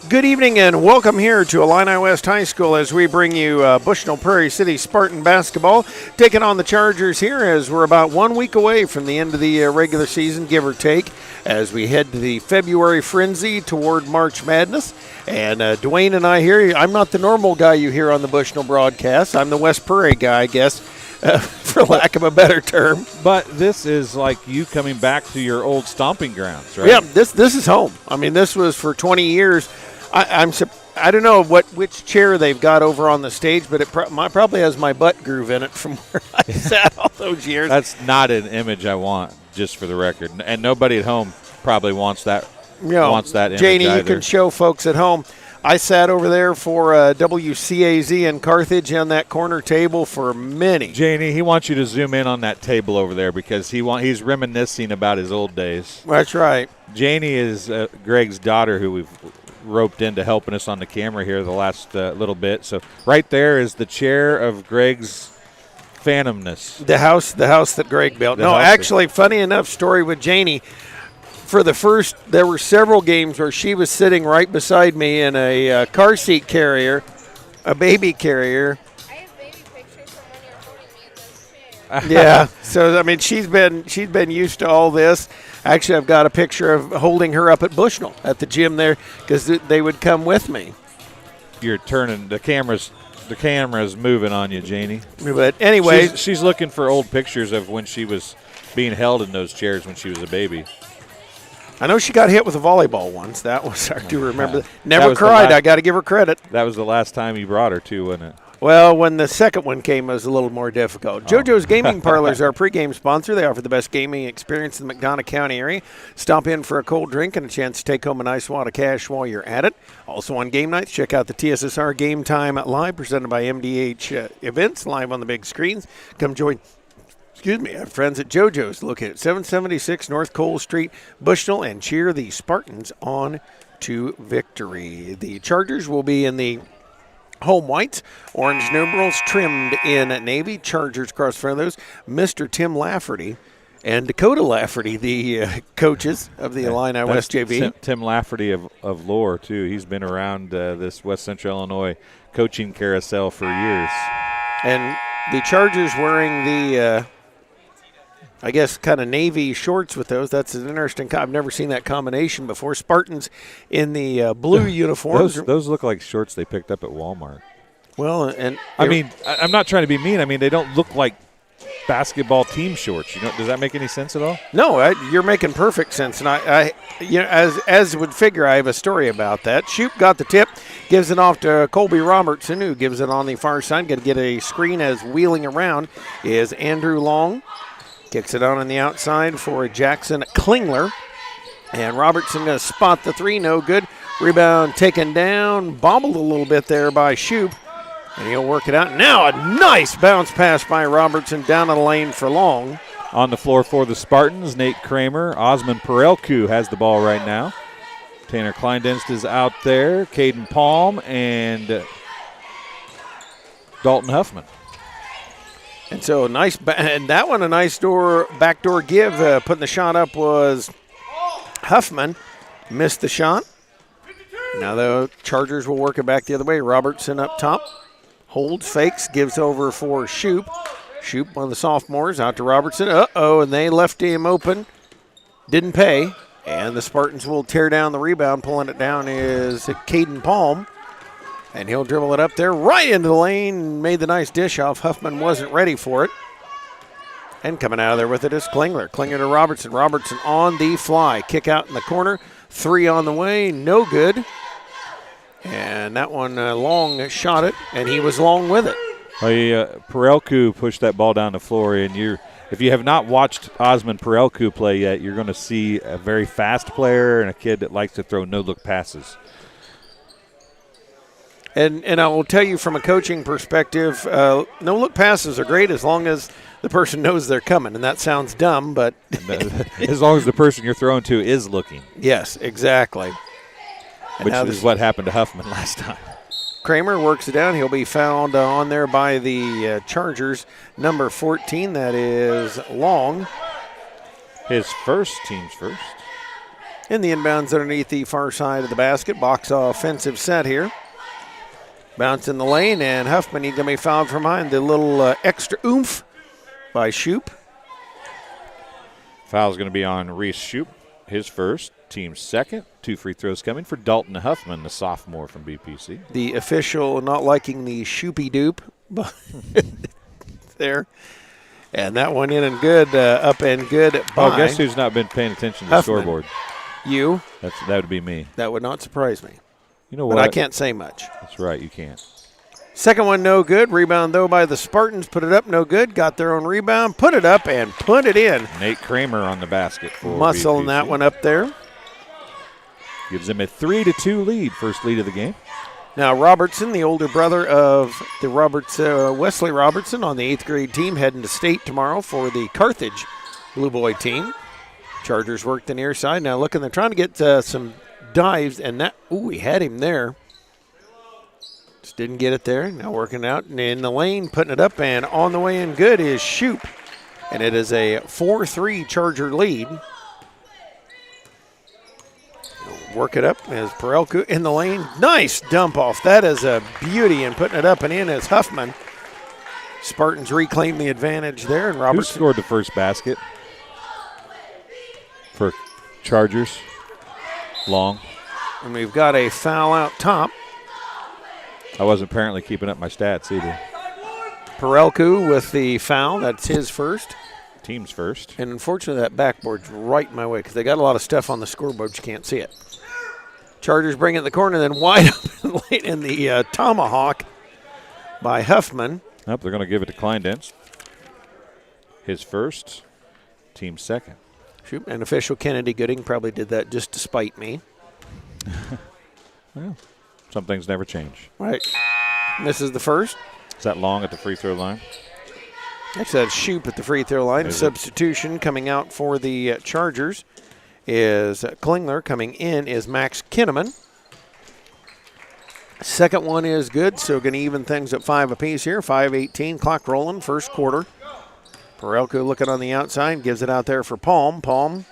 Good evening and welcome here to Illini West High School as we bring you Bushnell Prairie City Spartan basketball, taking on the Chargers here as we're about 1 week away from the end of the regular season, give or take, as we head to the February frenzy toward March Madness. And Dwayne and I here, I'm not the normal guy you hear on the Bushnell broadcast. I'm the West Prairie guy, I guess, for lack of a better term. But this is like you coming back to your old stomping grounds, right? Yeah, this is home. I mean, this was for 20 years. I don't know which chair they've got over on the stage, but it probably has my butt groove in it from where I sat all those years. That's not an image I want, just for the record. And nobody at home probably wants that. Wants that image Janie, either. you can show folks at home. I sat over there for WCAZ in Carthage on that corner table for many. Janie, he wants you to zoom in on that table over there because he's reminiscing about his old days. That's right. Janie is Greg's daughter, who we've roped into helping us on the camera here the last little bit. So right there is the chair of Greg's phantomness. The house that Greg built. Actually, funny enough story with Janie. For the first, there were several games where she was sitting right beside me in a car seat carrier, a baby carrier. I have baby pictures from when you're holding me in this chair. Yeah, so I mean she's been used to all this. Actually, I've got a picture of holding her up at Bushnell at the gym there because they would come with me. You're turning the camera's moving on you, Janie. But anyway, she's looking for old pictures of when she was being held in those chairs when she was a baby. I know she got hit with a volleyball once. That was, I do remember. That Never was cried. I got to give her credit. That was the last time you brought her to, wasn't it? Well, when the second one came, it was a little more difficult. JoJo's Gaming Parlor is our pregame sponsor. They offer the best gaming experience in the McDonough County area. Stop in for a cold drink and a chance to take home a nice wad of cash while you're at it. Also on game nights, check out the TSSR Game Time Live, presented by MDH Events, live on the big screens. Come join our friends at JoJo's, located at 776 North Cole Street, Bushnell, and cheer the Spartans on to victory. The Chargers will be in the home whites, orange numerals trimmed in navy. Chargers across front of those. Mr. Tim Lafferty and Dakota Lafferty, the coaches of the Illini West JV. Tim Lafferty of lore, too. He's been around this West Central Illinois coaching carousel for years. And the Chargers wearing the I guess kind of navy shorts with those. That's an interesting. I've never seen that combination before. Spartans in the blue uniforms. Those look like shorts they picked up at Walmart. Well, and I mean, I'm not trying to be mean. I mean, they don't look like basketball team shorts. Does that make any sense at all? No, you're making perfect sense. And I as would figure, I have a story about that. Shoop got the tip, gives it off to Colby Robertson, who gives it on the far side. Going to get a screen as wheeling around is Andrew Long. Kicks it on the outside for Jackson Klingler. And Robertson going to spot the three. No good. Rebound taken down. Bobbled a little bit there by Shoop. And he'll work it out. Now a nice bounce pass by Robertson down the lane for Long. On the floor for the Spartans, Nate Kramer. Osmond Perelku has the ball right now. Tanner Kleindenst is out there. Caden Palm and Dalton Huffman. And so nice, and that one a nice backdoor give. Putting the shot up was Huffman. Missed the shot. Now the Chargers will work it back the other way. Robertson up top. Holds, fakes, gives over for Shoop. Shoop, one of the sophomores, out to Robertson. And they left him open. Didn't pay. And the Spartans will tear down the rebound. Pulling it down is Caden Palm. And he'll dribble it up there right into the lane. Made the nice dish off. Huffman wasn't ready for it. And coming out of there with it is Klingler. Klingler to Robertson. Robertson on the fly. Kick out in the corner. Three on the way. No good. And that one, Long shot it, and he was long with it. Perelku pushed that ball down the floor, and if you have not watched Osmond Perelku play yet, you're going to see a very fast player and a kid that likes to throw no-look passes. And I will tell you from a coaching perspective, no-look passes are great as long as the person knows they're coming. And that sounds dumb, but as long as the person you're throwing to is looking. Yes, exactly. Which is what happened to Huffman last time. Kramer works it down. He'll be fouled on there by the Chargers. Number 14, that is Long. His first, team's first. In the inbounds underneath the far side of the basket. Box offensive set here. Bounce in the lane, and Huffman, he's going to be fouled from behind. The little extra oomph by Shoop. Foul's going to be on Reese Shoop, his first, team's second. 2 free throws coming for Dalton Huffman, the sophomore from BPC. The official not liking the Shoopy Doop there. And that one in and good, up and good by. Oh, guess who's not been paying attention to the Huffman. scoreboard? You. That would be me. That would not surprise me. You know what? But I can't say much. That's right, you can't. Second one, no good. Rebound, though, by the Spartans. Put it up, no good. Got their own rebound. Put it up and put it in. Nate Kramer on the basket for Muscle in BPC. that one up there. Gives them a 3-2 lead, first lead of the game. Now, Robertson, the older brother of the Wesley Robertson on the 8th grade team, heading to state tomorrow for the Carthage Blue Boy team. Chargers work the near side. Now looking, they're trying to get some dives, and that, he had him there. Just didn't get it there. Now working out and in the lane, putting it up, and on the way in good is Shoop. And it is a 4-3 Charger lead. Work it up as Perelku in the lane. Nice dump off. That is a beauty, and putting it up and in as Huffman. Spartans reclaim the advantage there, and Who Robertson. scored the first basket for Chargers? Long. And we've got a foul out top. I wasn't apparently keeping up my stats either. Perelku with the foul. That's his first. Team's first. And unfortunately, that backboard's right in my way because they got a lot of stuff on the scoreboard. You can't see it. Chargers bring it in the corner, then wide open late in the tomahawk by Huffman. Nope, they're going to give it to Kleindence. His first, team second. Shoot, and official Kennedy Gooding probably did that just to spite me. Well, some things never change. Right. This is the first. Is that Long at the free throw line? Actually, that's Shoop at the free throw line. Substitution coming out for the Chargers is Klingler. Coming in is Max Kinneman. Second one is good, so going to even things at 5 apiece here. 5:18, clock rolling, first quarter. Perelko looking on the outside, gives it out there for Palm. Palm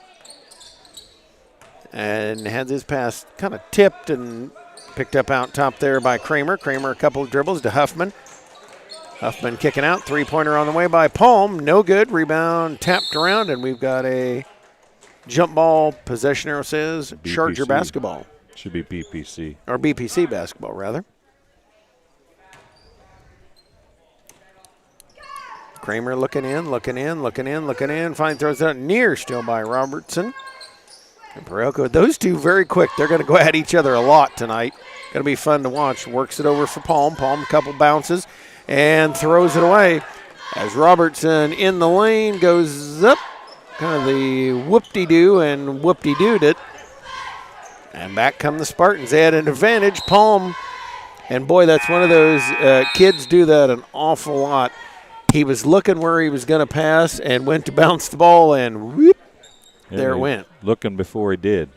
and has his pass kind of tipped and picked up out top there by Kramer. Kramer a couple of dribbles to Huffman. Huffman kicking out, three-pointer on the way by Palm. No good, rebound tapped around, and we've got a jump ball. Possession arrow says BPC. Charger basketball. Should be BPC. Or BPC basketball, rather. Kramer looking in. Finally throws it out near, still by Robertson. And Perelko, those two very quick. They're going to go at each other a lot tonight. Going to be fun to watch. Works it over for Palm. Palm, a couple bounces and throws it away. As Robertson in the lane goes up. Kind of the whoop-de-doo and whoop-de-dooed it. And back come the Spartans. They had an advantage. Palm, and boy, that's one of those kids do that an awful lot. He was looking where he was going to pass and went to bounce the ball, and whoop, there it went. Looking before he did.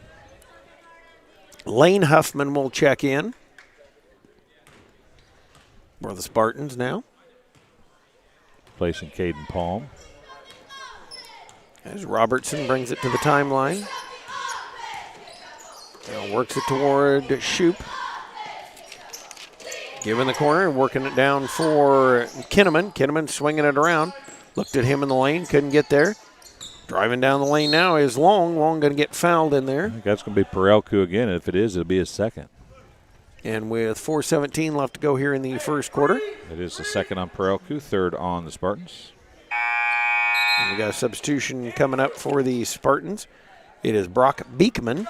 Lane Huffman will check in for the Spartans now. Placing Caden Palm. As Robertson brings it to the timeline. Now works it toward Shoop. Giving the corner and working it down for Kinneman. Kinneman swinging it around. Looked at him in the lane, couldn't get there. Driving down the lane now is Long. Long going to get fouled in there. I think that's going to be Perelku again. If it is, it'll be his second. And with 4:17 left to go here in the first quarter. It is the second on Perelku, third on the Spartans. And we got a substitution coming up for the Spartans. It is Brock Beekman.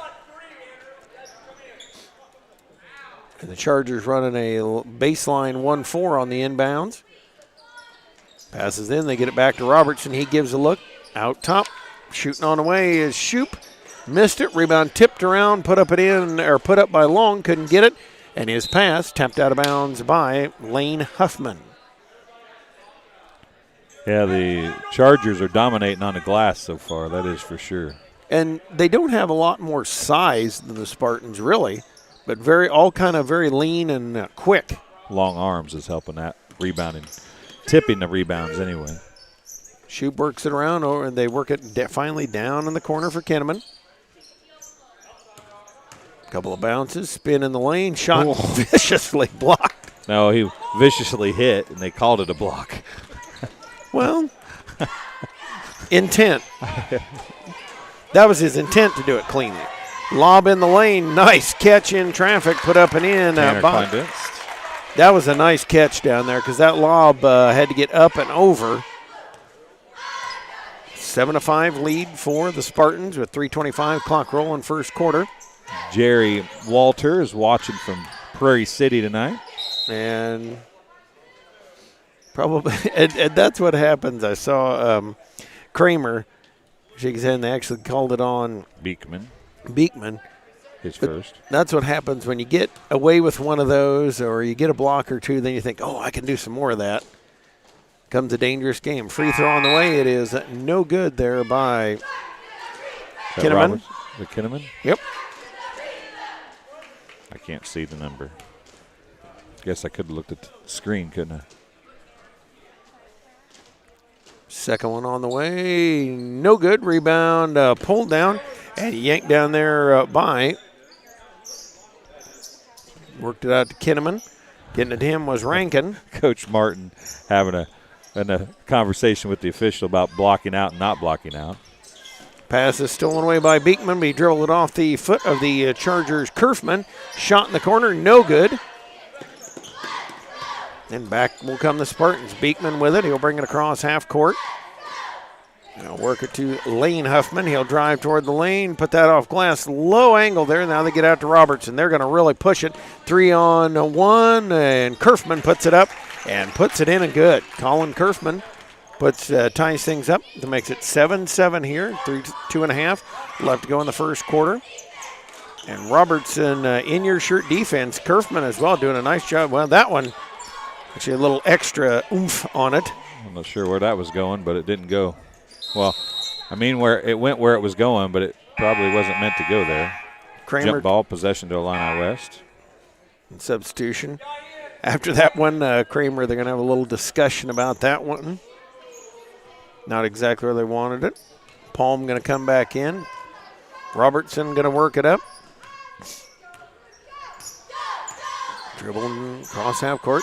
And the Chargers running a baseline 1-4 on the inbounds. Passes in, they get it back to Robertson. He gives a look. Out top, shooting on the way is Shoop. Missed it, rebound tipped around, put up by Long, couldn't get it. And his pass tapped out of bounds by Lane Huffman. Yeah, the Chargers are dominating on the glass so far, that is for sure. And they don't have a lot more size than the Spartans, really. But all kind of very lean and quick. Long arms is helping that rebounding, tipping the rebounds anyway. Shoop works it around, and they work it finally down in the corner for Kinneman. Couple of bounces, spin in the lane, shot viciously blocked. No, he viciously hit, and they called it a block. Well, intent. That was his intent to do it cleanly. Lob in the lane, nice catch in traffic, put up and in. Tanner Kleindienst. That was a nice catch down there because that lob had to get up and over. 7-5 lead for the Spartans with 3:25 clock rolling first quarter. Jerry Walter is watching from Prairie City tonight. And probably, and that's what happens. I saw Kramer shake his head, and they actually called it on Beekman, his But first. that's what happens when you get away with one of those or you get a block or two, then you think, oh, I can do some more of that. Comes a dangerous game. Free throw on the way. It is no good there by Kinnaman. The Kinnaman? Yep. I can't see the number. Guess I could have looked at the screen, couldn't I? Second one on the way. No good. Rebound pulled down and yanked down there by. Worked it out to Kinnaman. Getting it to him was Rankin. Coach Martin having a conversation with the official about blocking out and not blocking out. Pass is stolen away by Beekman, but he dribbled it off the foot of the Chargers' Kerfman. Shot in the corner, no good. And back will come the Spartans. Beekman with it. He'll bring it across half court. Now work it to Lane Huffman. He'll drive toward the lane, put that off glass. Low angle there. Now they get out to Robertson. They're going to really push it. 3-on-1, and Kerfman puts it up and puts it in and good. Colin Kerfman ties things up to makes it 7-7 here. 2.5 left to go in the first quarter. And Robertson in your shirt defense. Kerfman as well doing a nice job. Well, that one actually a little extra oomph on it. I'm not sure where that was going, but it didn't go. Well, I mean where it went where it was going, but it probably wasn't meant to go there. Kramer. Jump ball, possession to Illini West. Substitution. After that one, Kramer, they're going to have a little discussion about that one. Not exactly where they wanted it. Palm going to come back in. Robertson going to work it up. Dribbling across half court.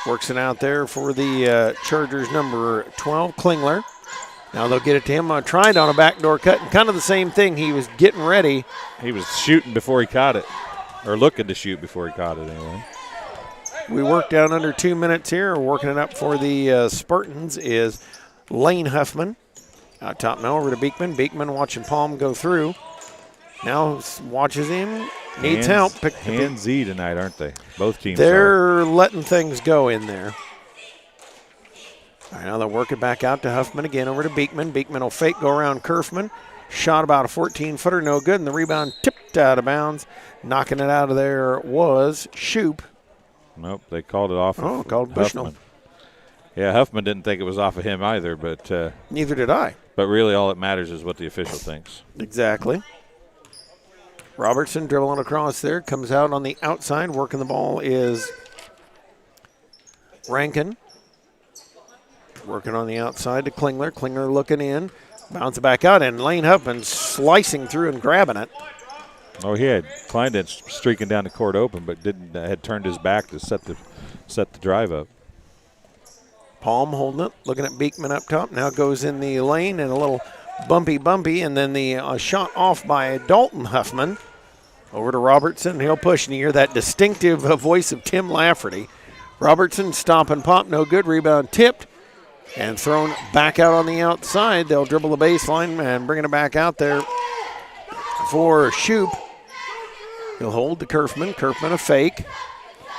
Works it out there for the Chargers number 12, Klingler. Now they'll get it to him. Tried on a backdoor cut, and kind of the same thing. He was getting ready. He was shooting before he caught it, or looking to shoot before he caught it anyway. We worked down under 2 minutes here. Working it up for the Spartans is Lane Huffman. Out top now over to Beekman. Beekman watching Palm go through. Now watches him. Needs help. Handsy tonight, aren't they? Both teams They're letting things go in there. All right, now they'll work it back out to Huffman again over to Beekman. Beekman will fake, go around Kerfman. Shot about a 14-footer, no good, and the rebound tipped out of bounds. Knocking it out of there was Shoup. Nope, they called it off. Oh, of called Bushnell. Yeah, Huffman didn't think it was off of him either, but neither did I. But really, all that matters is what the official thinks. Exactly. Robertson dribbling across there, comes out on the outside. Working the ball is Rankin. Working on the outside to Klingler. Klingler looking in. Bounce it back out, and Lane Huffman slicing through and grabbing it. Oh, he had Kleindienst streaking down the court open, but didn't had turned his back to set the drive up. Palm holding it, looking at Beekman up top. Now goes in the lane and a little bumpy, and then the shot off by Dalton Huffman. Over to Robertson. He'll push, and you hear that distinctive voice of Tim Lafferty. Robertson stop and pop, no good. Rebound tipped and thrown back out on the outside. They'll dribble the baseline and bring it back out there for Shoup. He'll hold to Kerfman. Kerfman a fake.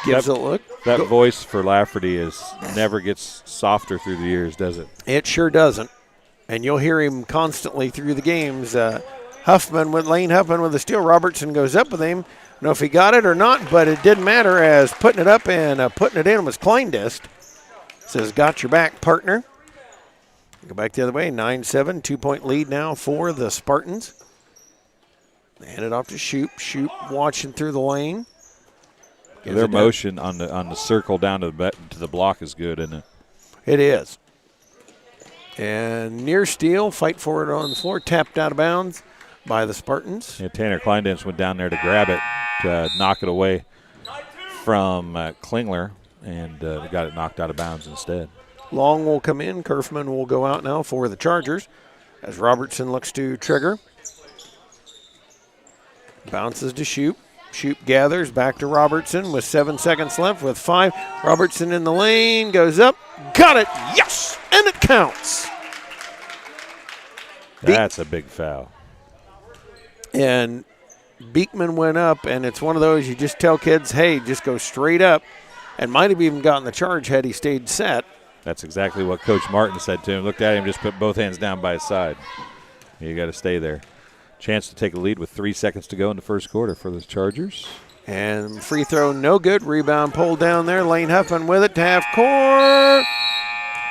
Gives it a look. That voice for Lafferty never gets softer through the years, does it? It sure doesn't. And you'll hear him constantly through the games. Lane Huffman with a steal. Robertson goes up with him. I don't know if he got it or not, but it didn't matter as putting it up and putting it in was Kleindienst. Says, got your back, partner. Go back the other way, 9-7, 2-point lead now for the Spartans. Hand it off to Shoup. Shoup watching through the lane. Their motion on the circle down to the block is good, isn't it? It is. And near steal, fight for it on the floor, tapped out of bounds by the Spartans. Yeah, Tanner Kleindienst went down there to grab it knock it away from Klingler, and got it knocked out of bounds instead. Long will come in. Kerfman will go out now for the Chargers as Robertson looks to trigger. Bounces to Shoop. Shoop gathers back to Robertson with 7 seconds left with 5. Robertson in the lane, goes up, got it, yes, and it counts. That's a big foul. And Beekman went up, and it's one of those you just tell kids, hey, just go straight up, and might have even gotten the charge had he stayed set. That's exactly what Coach Martin said to him. Looked at him, just put both hands down by his side. You got to stay there. Chance to take a lead with 3 seconds to go in the first quarter for the Chargers. And free throw no good. Rebound pulled down there. Lane Huffman with it to half court.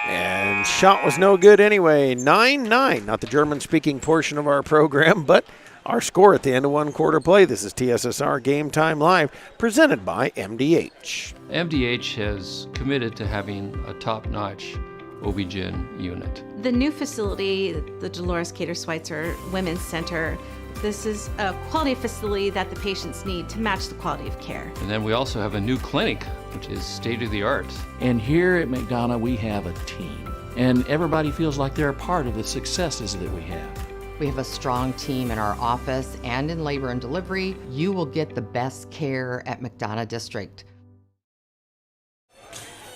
And shot was no good anyway. 9-9. Not the German-speaking portion of our program, but our score at the end of one quarter play. This is TSSR Game Time Live, presented by MDH. MDH has committed to having a top-notch OB-GYN unit. The new facility, the Dolores Cater Schweitzer Women's Center, this is a quality facility that the patients need to match the quality of care. And then we also have a new clinic, which is state-of-the-art. And here at McDonough, we have a team. And everybody feels like they're a part of the successes that we have. We have a strong team in our office and in labor and delivery. You will get the best care at McDonough District.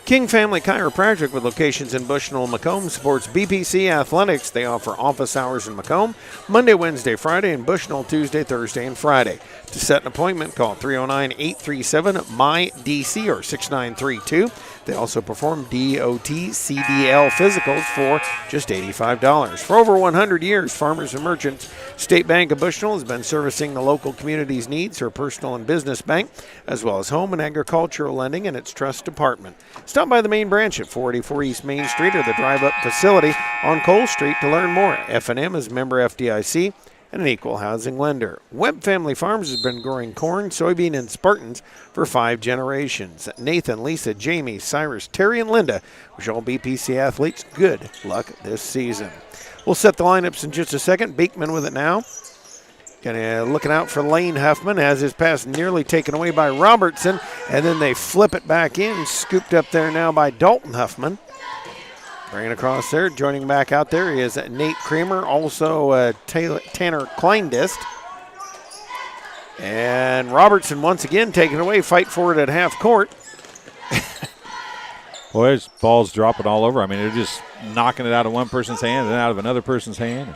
King Family Chiropractic with locations in Bushnell and Macomb supports BPC Athletics. They offer office hours in Macomb Monday, Wednesday, Friday, and Bushnell Tuesday, Thursday, and Friday. To set an appointment, call 309-837-MY-DC or 6932. They also perform DOT CDL physicals for just $85. For over 100 years, Farmers and Merchants State Bank of Bushnell has been servicing the local community's needs for personal and business bank, as well as home and agricultural lending in its trust department. Stop by the main branch at 484 East Main Street or the drive-up facility on Cole Street to learn more. F&M is member FDIC and an equal housing lender. Webb Family Farms has been growing corn, soybean, and Spartans for 5 generations. Nathan, Lisa, Jamie, Cyrus, Terry, and Linda wish all BPC athletes good luck this season. We'll set the lineups in just a second. Beekman with it now. Looking out for Lane Huffman as his pass nearly taken away by Robertson, and then they flip it back in, scooped up there now by Dalton Huffman. Bringing across there, joining back out there is Nate Kramer, also Tanner Kleindist. And Robertson once again taken away, fight for it at half court. Boy, his ball's dropping all over. I mean, they're just knocking it out of one person's hand and out of another person's hand.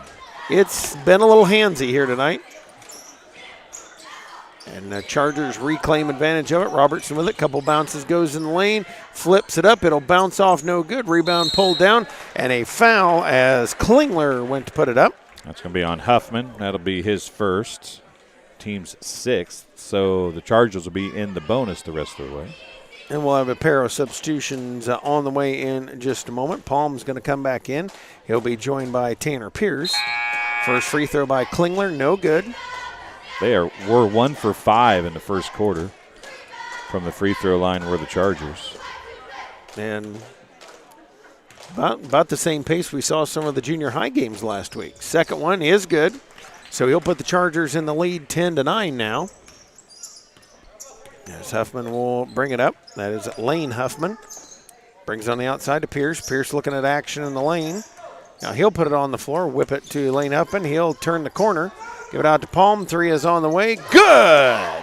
It's been a little handsy here tonight. And the Chargers reclaim advantage of it. Robertson with it. Couple bounces, goes in the lane. Flips it up. It'll bounce off, no good. Rebound pulled down. And a foul as Klingler went to put it up. That's going to be on Huffman. That'll be his first. Team's 6th. So the Chargers will be in the bonus the rest of the way. And we'll have a pair of substitutions on the way in just a moment. Palm's going to come back in. He'll be joined by Tanner Pierce. First free throw by Klingler, no good. They were 1 for 5 in the first quarter from the free throw line were the Chargers. And about the same pace we saw some of the junior high games last week. Second one is good. So he'll put the Chargers in the lead 10-9 now. As Huffman will bring it up. That is Lane Huffman. Brings on the outside to Pierce. Pierce looking at action in the lane. Now he'll put it on the floor, whip it to Lane Huffman. He'll turn the corner, give it out to Palm. 3 is on the way. Good!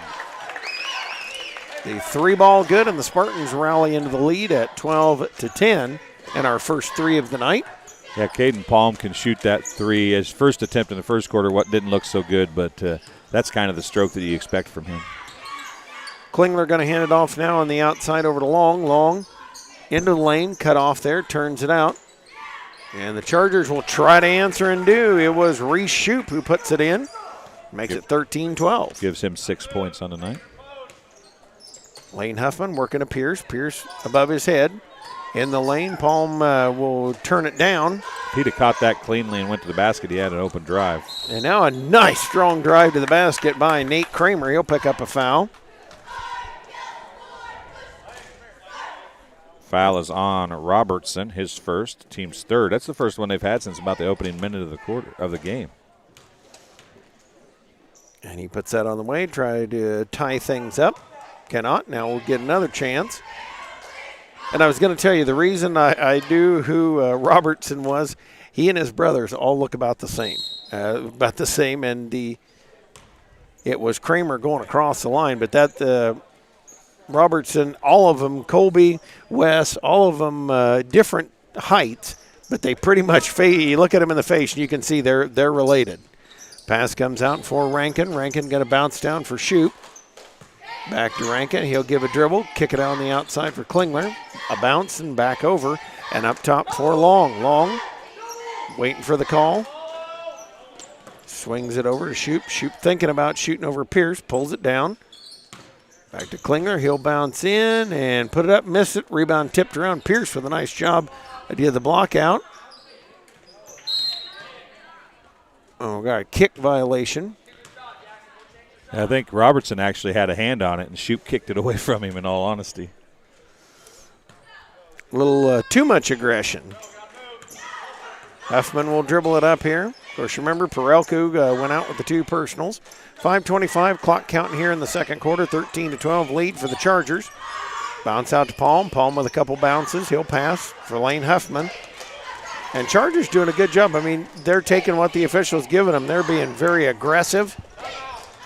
The 3 ball good, and the Spartans rally into the lead at 12-10 in our first 3 of the night. Yeah, Caden Palm can shoot that 3. His first attempt in the first quarter didn't look so good, but that's kind of the stroke that you expect from him. Klingler going to hand it off now on the outside over to Long. Long into the lane, cut off there, turns it out. And the Chargers will try to answer and do. It was Reese Shoup who puts it in. Makes it 13-12. Gives him 6 points on the night. Lane Huffman working to Pierce. Pierce above his head. In the lane, Palm will turn it down. If he'd have caught that cleanly and went to the basket, he had an open drive. And now a nice strong drive to the basket by Nate Kramer. He'll pick up a foul. Foul is on Robertson, his first, team's 3rd. That's the first one they've had since about the opening minute of the game. And he puts that on the way, try to tie things up. Cannot. Now we'll get another chance. And I was going to tell you the reason I knew who Robertson was. He and his brothers all look about the same. And it was Kramer going across the line, but that Robertson, all of them, Colby, Wes, all of them different heights, but they pretty much you look at them in the face and you can see they're related. Pass comes out for Rankin. Rankin going to bounce down for Shoup. Back to Rankin. He'll give a dribble, kick it out on the outside for Klingler. A bounce and back over, and up top for Long. Long waiting for the call. Swings it over to Shoup. Shoup thinking about shooting over Pierce. Pulls it down. Back to Klingler. He'll bounce in and put it up. Miss it. Rebound tipped around. Pierce with a nice job. Idea of the block out. Oh, got a kick violation. I think Robertson actually had a hand on it, and Shoup kicked it away from him, in all honesty. A little too much aggression. Huffman will dribble it up here. Of course, remember, Parelku went out with the 2 personals. 5:25 clock counting here in the second quarter. 13-12 lead for the Chargers. Bounce out to Palm. Palm with a couple bounces. He'll pass for Lane Huffman. And Chargers doing a good job. I mean, they're taking what the officials giving them. They're being very aggressive.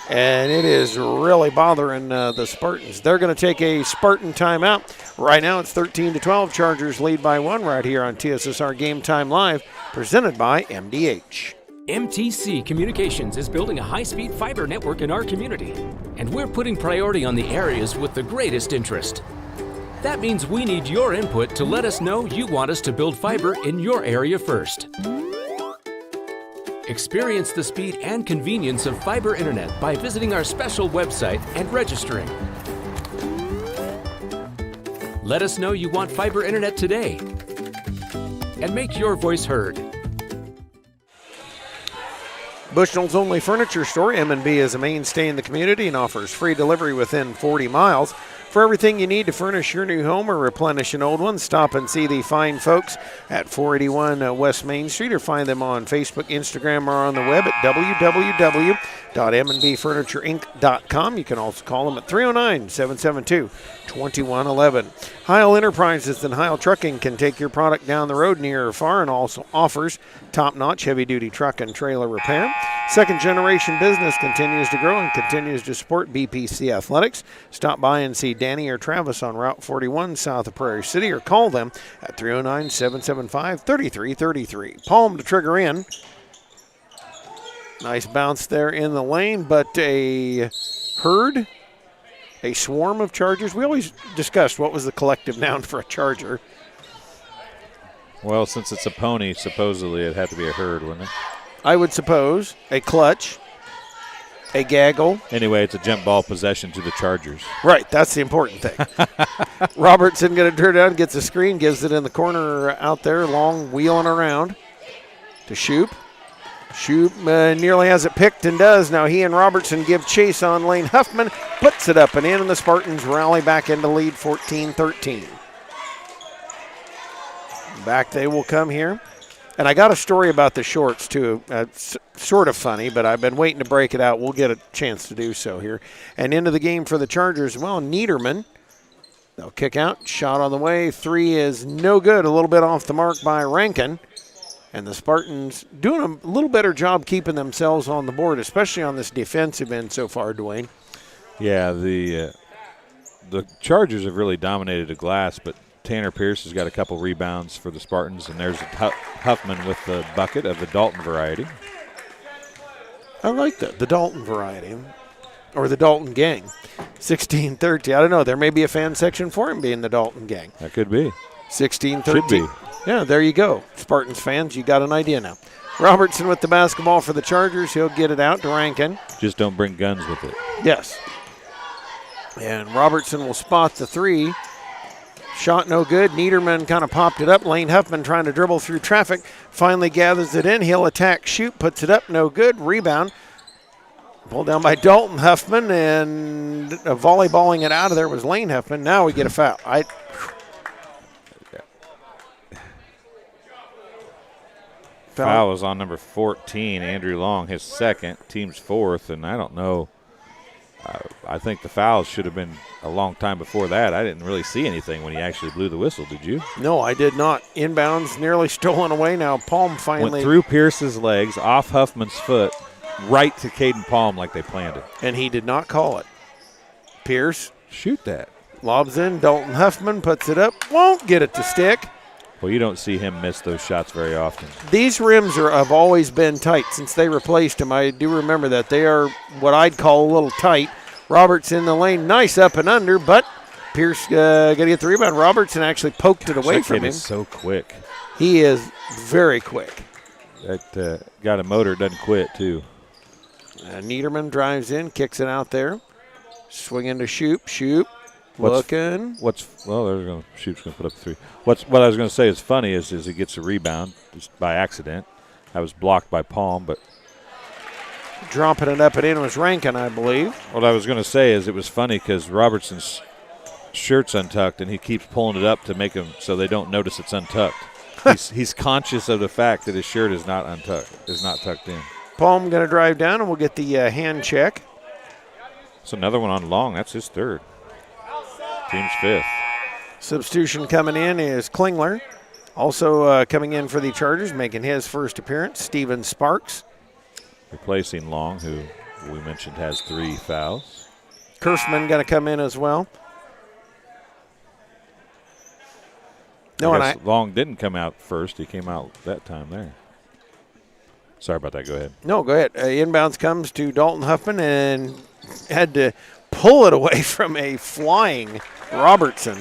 And it is really bothering the Spartans. They're going to take a Spartan timeout. Right now it's 13-12. Chargers lead by 1 right here on TSSR Game Time Live, presented by MDH. MTC Communications is building a high-speed fiber network in our community, and we're putting priority on the areas with the greatest interest. That means we need your input to let us know you want us to build fiber in your area first. Experience the speed and convenience of fiber internet by visiting our special website and registering. Let us know you want fiber internet today and make your voice heard. Bushnell's only furniture store, M&B, is a mainstay in the community and offers free delivery within 40 miles. For everything you need to furnish your new home or replenish an old one, stop and see the fine folks at 481 West Main Street, or find them on Facebook, Instagram, or on the web at www.mnbfurnitureinc.com. You can also call them at 309-772-2111. Heil Enterprises and Heil Trucking can take your product down the road near or far, and also offers top-notch heavy-duty truck and trailer repair. Second-generation business continues to grow and continues to support BPC Athletics. Stop by and see Danny or Travis on Route 41 south of Prairie City, or call them at 309-775-3333. Palm to trigger in. Nice bounce there in the lane, but a herd, a swarm of Chargers. We always discussed what was the collective noun for a Charger. Well, since it's a pony, supposedly it had to be a herd, wouldn't it? I would suppose. A clutch, a gaggle. Anyway, it's a jump ball possession to the Chargers. Right, that's the important thing. Robertson going to turn down, gets a screen, gives it in the corner out there, Long wheeling around to Shoup. Shoup nearly has it picked and does. Now he and Robertson give chase on Lane Huffman, puts it up and in, and the Spartans rally back into lead 14-13. Back they will come here. And I got a story about the shorts, too. It's sort of funny, but I've been waiting to break it out. We'll get a chance to do so here. And into the game for the Chargers, well, Niederman. They'll kick out. Shot on the way. 3 is no good. A little bit off the mark by Rankin. And the Spartans doing a little better job keeping themselves on the board, especially on this defensive end so far, Dwayne. Yeah, the Chargers have really dominated the glass, but Tanner Pierce has got a couple rebounds for the Spartans, and there's Huffman with the bucket of the Dalton variety. I like the Dalton variety, or the Dalton gang. 16-13. I don't know. There may be a fan section for him being the Dalton gang. That could be. 16-13. Should be. Yeah, there you go. Spartans fans, you got an idea now. Robertson with the basketball for the Chargers. He'll get it out to Rankin. Just don't bring guns with it. Yes. And Robertson will spot the 3. Shot no good. Niederman kind of popped it up. Lane Huffman trying to dribble through traffic. Finally gathers it in. He'll attack, shoot, puts it up. No good. Rebound. Pulled down by Dalton Huffman, and volleyballing it out of there was Lane Huffman. Now we get a foul. Foul was on number 14, Andrew Long, his second, team's fourth, and I don't know. I think the foul should have been a long time before that. I didn't really see anything when he actually blew the whistle, did you? No, I did not. Inbounds nearly stolen away. Now Palm finally went through Pierce's legs, off Huffman's foot, right to Caden Palm like they planned it. And he did not call it. Pierce shoot that. Lobs in. Dalton Huffman puts it up. Won't get it to stick. Well, you don't see him miss those shots very often. These rims have always been tight since they replaced them. I do remember that. They are what I'd call a little tight. Roberts in the lane. Nice up and under, but Pierce got to get the rebound. Robertson actually poked it away from him. That kid is so quick. He is very quick. That got a motor, doesn't quit, too. Niederman drives in, kicks it out there. Swinging to Shoop. Shoop. Looking. Shoop's going to put up three. What I was going to say is funny is he gets a rebound just by accident. That was blocked by Palm, but dropping it up and in was Rankin, I believe. What I was going to say is it was funny because Robertson's shirt's untucked and he keeps pulling it up to make him so they don't notice it's untucked. he's conscious of the fact that his shirt is not untucked, is not tucked in. Palm going to drive down and we'll get the hand check. It's another one on Long. That's his third. Team's fifth. Substitution coming in is Klingler. Also coming in for the Chargers, making his first appearance, Steven Sparks. Replacing Long, who we mentioned has 3 fouls. Kurfman going to come in as well. No, and Long didn't come out first. He came out that time there. Sorry about that. Go ahead. No, go ahead. Inbounds comes to Dalton Huffman and had to pull it away from a flying Robertson.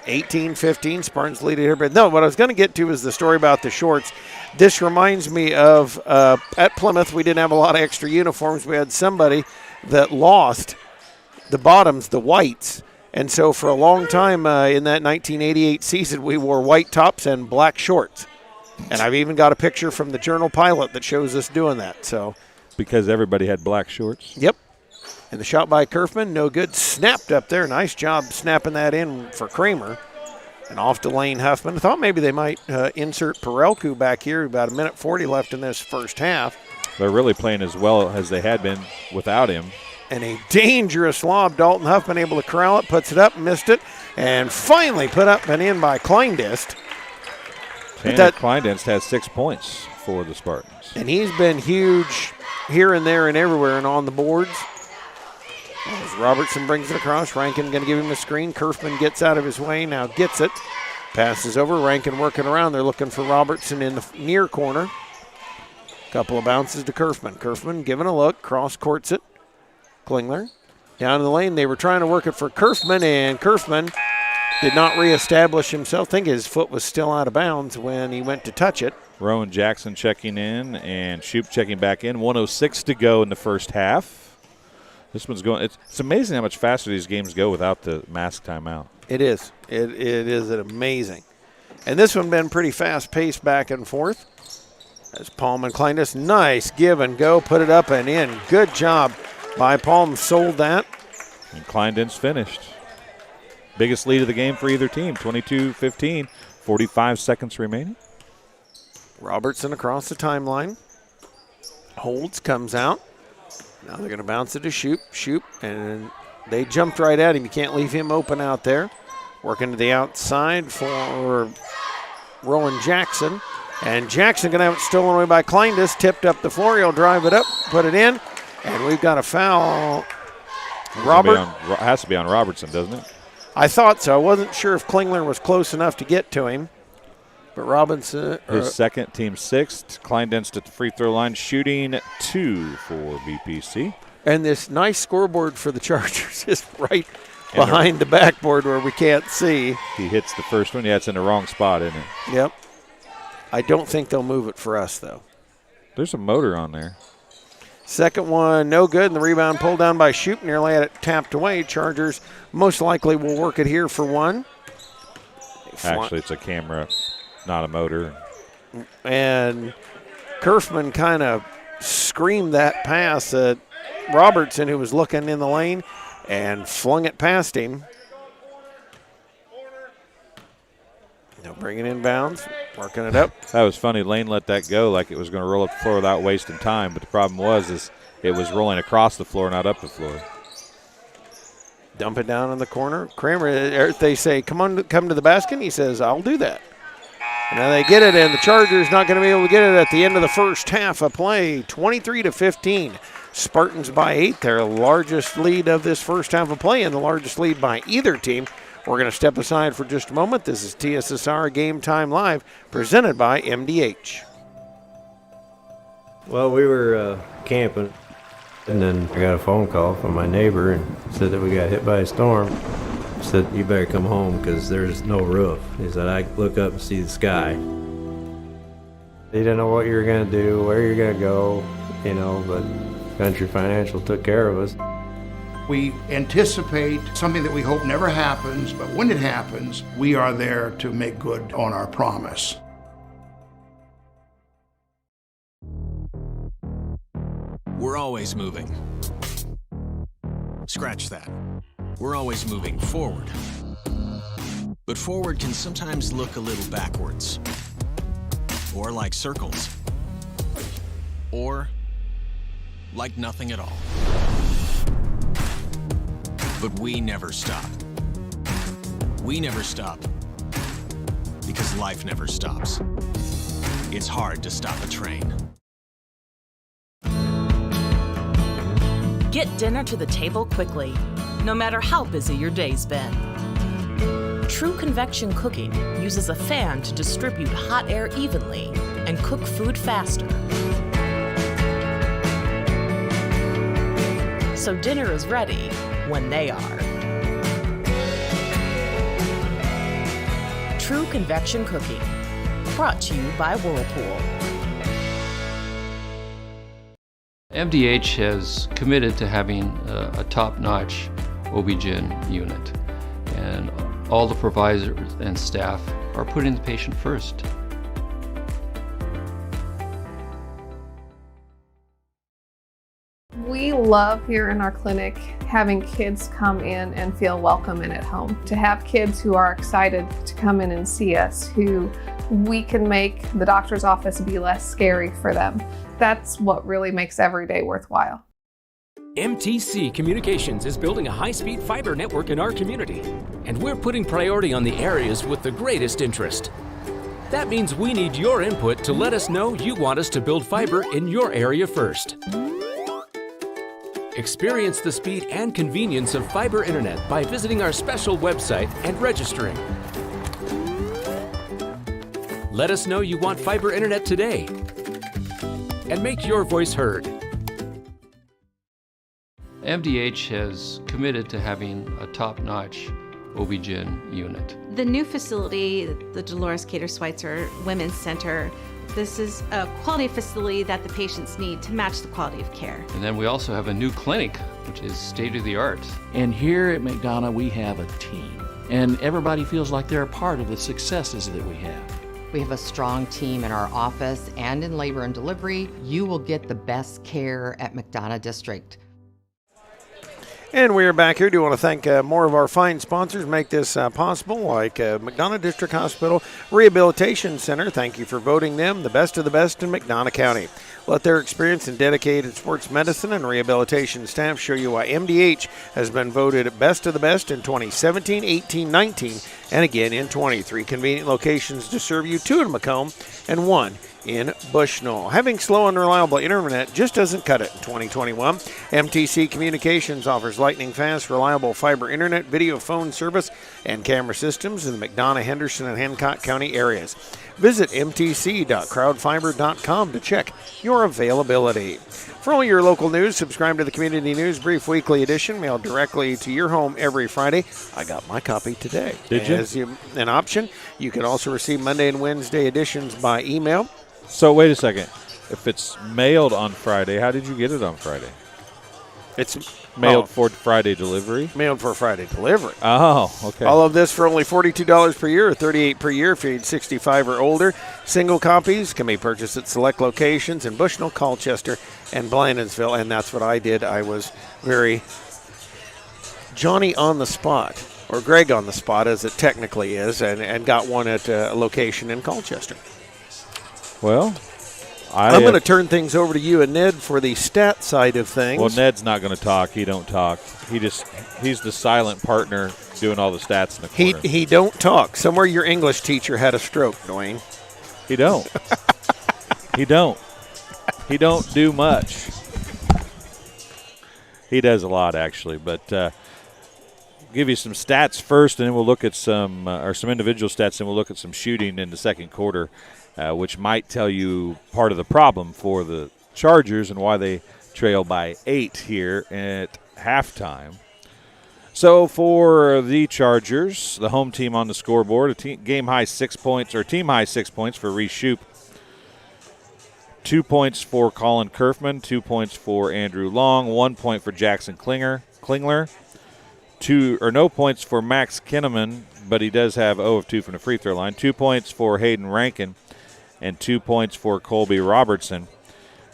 18-15, Spartans lead it here. But no, what I was going to get to is the story about the shorts. This reminds me of at Plymouth, we didn't have a lot of extra uniforms. We had somebody that lost the bottoms, the whites. And so for a long time in that 1988 season, we wore white tops and black shorts. And I've even got a picture from the Journal Pilot that shows us doing that. So because everybody had black shorts? Yep. And the shot by Kurfman, no good. Snapped up there. Nice job snapping that in for Kramer. And off to Lane Huffman. I thought maybe they might insert Perelku back here. About 1:40 left in this first half. They're really playing as well as they had been without him. And a dangerous lob. Dalton Huffman able to corral it, puts it up, missed it, and finally put up and in by Kleindist. Kleindist has 6 points for the Spartans. And he's been huge here and there and everywhere and on the boards. As Robertson brings it across, Rankin going to give him a screen. Kurfman gets out of his way, now gets it. Passes over, Rankin working around. They're looking for Robertson in the near corner. Couple of bounces to Kurfman. Kurfman giving a look, cross courts it. Klingler down in the lane. They were trying to work it for Kurfman, and Kurfman did not reestablish himself. I think his foot was still out of bounds when he went to touch it. Rowan Jackson checking in and Shoop checking back in. 1:06 to go in the first half. This one's going. It's amazing how much faster these games go without the mask timeout. It is. It is amazing. And this one been pretty fast-paced back and forth. As Palm and Kleindist, nice give and go, put it up and in. Good job by Palm, sold that. And Kleindist's finished. Biggest lead of the game for either team, 22-15, 45 seconds remaining. Robertson across the timeline. Holds, comes out. Now they're going to bounce it to Shoop, and they jumped right at him. You can't leave him open out there. Working to the outside for Rowan Jackson. And Jackson going to have it stolen away by Kleindist. Tipped up the floor. He'll drive it up, put it in. And we've got a foul. Has to be on Robertson, doesn't it? I thought so. I wasn't sure if Klingler was close enough to get to him. But Robinson. His second, team sixth. Kleindist at the free throw line, shooting 2 for BPC. And this nice scoreboard for the Chargers is right behind the backboard where we can't see. He hits the first one. Yeah, it's in the wrong spot, isn't it? Yep. I don't think they'll move it for us, though. There's a motor on there. Second one, no good, and the rebound pulled down by Shoop. Nearly had it tapped away. Chargers most likely will work it here for one. Actually, it's a camera, not a motor. And Kurfman kind of screamed that pass at Robertson, who was looking in the lane, and flung it past him. Now bring it inbounds. Working it up. That was funny. Lane let that go like it was going to roll up the floor without wasting time, but the problem is it was rolling across the floor, not up the floor. Dump it down in the corner. Kramer, they say, come to the basket. And he says, I'll do that. And now they get it, and the Chargers not going to be able to get it at the end of the first half of play, 23-15. Spartans by 8, their largest lead of this first half of play and the largest lead by either team. We're going to step aside for just a moment. This is TSSR Game Time Live, presented by MDH. Well, we were camping, and then I got a phone call from my neighbor and said that we got hit by a storm. He said, you better come home because there's no roof. He said, I look up and see the sky. He didn't know what you were going to do, where you're going to go, but Country Financial took care of us. We anticipate something that we hope never happens, but when it happens, we are there to make good on our promise. We're always moving. Scratch that. We're always moving forward. But forward can sometimes look a little backwards. Or like circles. Or like nothing at all. But we never stop. We never stop because life never stops. It's hard to stop a train. Get dinner to the table quickly, no matter how busy your day's been. True convection cooking uses a fan to distribute hot air evenly and cook food faster. So dinner is ready when they are. True convection cooking, brought to you by Whirlpool. MDH has committed to having a top-notch OB-GYN unit, and all the providers and staff are putting the patient first. We love here in our clinic having kids come in and feel welcome and at home. To have kids who are excited to come in and see us, who we can make the doctor's office be less scary for them. That's what really makes every day worthwhile. MTC Communications is building a high-speed fiber network in our community, and we're putting priority on the areas with the greatest interest. That means we need your input to let us know you want us to build fiber in your area first. Experience the speed and convenience of fiber internet by visiting our special website and registering. Let us know you want fiber internet today and make your voice heard. MDH has committed to having a top-notch OB-GYN unit. The new facility, the Dolores Cater Schweitzer Women's Center, this is a quality facility that the patients need to match the quality of care. And then we also have a new clinic, which is state-of-the-art. And here at McDonough, we have a team. And everybody feels like they're a part of the successes that we have. We have a strong team in our office and in labor and delivery. You will get the best care at McDonough District. And we are back here. Do want to thank more of our fine sponsors make this possible, like McDonough District Hospital Rehabilitation Center. Thank you for voting them the best of the best in McDonough County. Let their experience in dedicated sports medicine and rehabilitation staff show you why MDH has been voted best of the best in 2017, 18, 19, and again in 23. Convenient locations to serve you, 2 in Macomb and 1 in Bushnell. Having slow and reliable internet just doesn't cut it in 2021. MTC Communications offers lightning fast, reliable fiber internet, video phone service, and camera systems in the McDonough, Henderson, and Hancock County areas. Visit mtc.crowdfiber.com to check your availability. For all your local news, subscribe to the Community News Brief Weekly Edition, mailed directly to your home every Friday. I got my copy today. Did you? As an option, you can also receive Monday and Wednesday editions by email. So wait a second. If it's mailed on Friday, how did you get it on Friday? It's mailed for Friday delivery? Mailed for Friday delivery. Oh, okay. All of this for only $42 per year or $38 per year if you're 65 or older. Single copies can be purchased at select locations in Bushnell, Colchester, and Blandonsville, and that's what I did. I was very Johnny on the spot, or Greg on the spot as it technically is, and got one at a location in Colchester. Well, I'm going to turn things over to you and Ned for the stat side of things. Well, Ned's not going to talk. He don't talk. He's the silent partner doing all the stats in the corner. He don't talk. Somewhere your English teacher had a stroke, Dwayne. He don't. He don't. He don't do much. He does a lot, actually. But give you some stats first, and then we'll look at some individual stats, and we'll look at some shooting in the second quarter, which might tell you part of the problem for the Chargers and why they trail by 8 here at halftime. So for the Chargers, the home team on the scoreboard, team high 6 points for Reese Shoup. 2 points for Colin Kerfman, 2 points for Andrew Long, 1 point for Jackson Klingler, no points for Max Kinneman, but he does have 0 of 2 from the free throw line. 2 points for Hayden Rankin, and 2 points for Colby Robertson.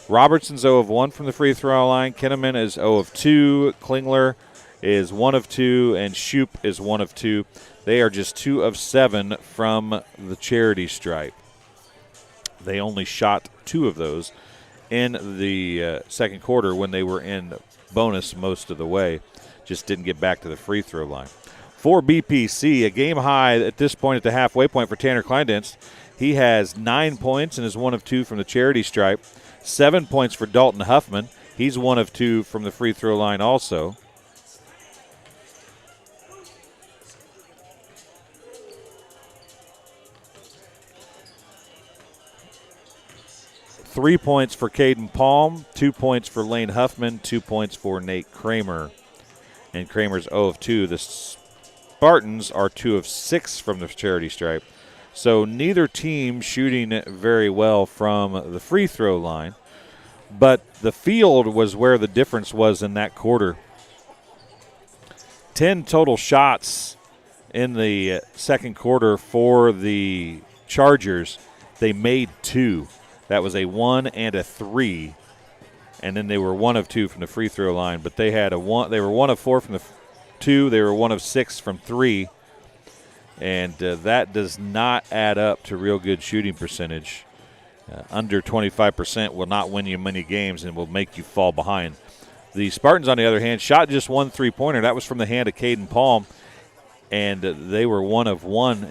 Robertson's 0 of 1 from the free throw line. Kinneman is 0 of 2. Klingler is 1 of 2, and Shoup is 1 of 2. They are just 2 of 7 from the charity stripe. They only shot 2 of those in the second quarter when they were in bonus most of the way. Just didn't get back to the free throw line. For BPC, a game high at this point at the halfway point for Tanner Kleindienst. He has 9 points and is 1 of 2 from the charity stripe. 7 points for Dalton Huffman. He's 1 of 2 from the free throw line also. Three points for Caden Palm, 2 points for Lane Huffman, 2 points for Nate Kramer. And Kramer's 0 of 2. The Spartans are 2 of 6 from the charity stripe. So neither team shooting very well from the free throw line. But the field was where the difference was in that quarter. 10 total shots in the second quarter for the Chargers. They made 2. That was a 1 and a 3, and then they were 1 of 2 from the free throw line. But they had they were 1 of 4 from the 2. They were 1 of 6 from 3, and that does not add up to real good shooting percentage. Under 25% will not win you many games and will make you fall behind. The Spartans, on the other hand, shot just 1 3-pointer. That was from the hand of Caden Palm, and they were 1 of 1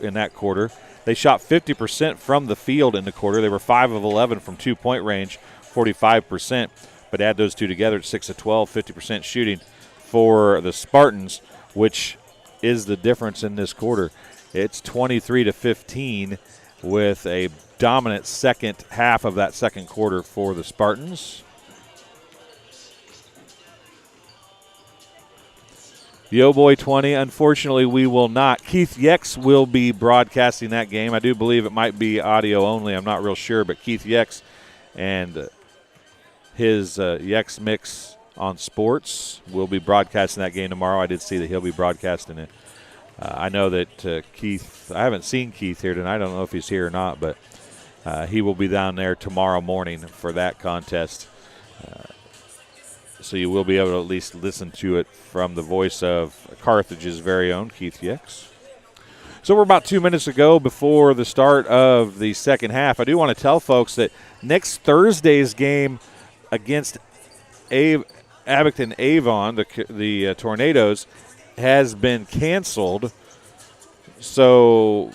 in that quarter. They shot 50% from the field in the quarter. They were 5 of 11 from 2-point range, 45%. But add those two together, it's 6 of 12, 50% shooting for the Spartans, which is the difference in this quarter. It's 23-15 with a dominant second half of that second quarter for the Spartans. The Oh Boy 20, unfortunately, we will not. Keith Yex will be broadcasting that game. I do believe it might be audio only. I'm not real sure, but Keith Yex and his Yex Mix on Sports will be broadcasting that game tomorrow. I did see that he'll be broadcasting it. I know that Keith, I haven't seen Keith here tonight. I don't know if he's here or not, but he will be down there tomorrow morning for that contest. So you will be able to at least listen to it from the voice of Carthage's very own Keith Yex. So we're about 2 minutes ago before the start of the second half. I do want to tell folks that next Thursday's game against Abington Avon, the Tornadoes, has been canceled. So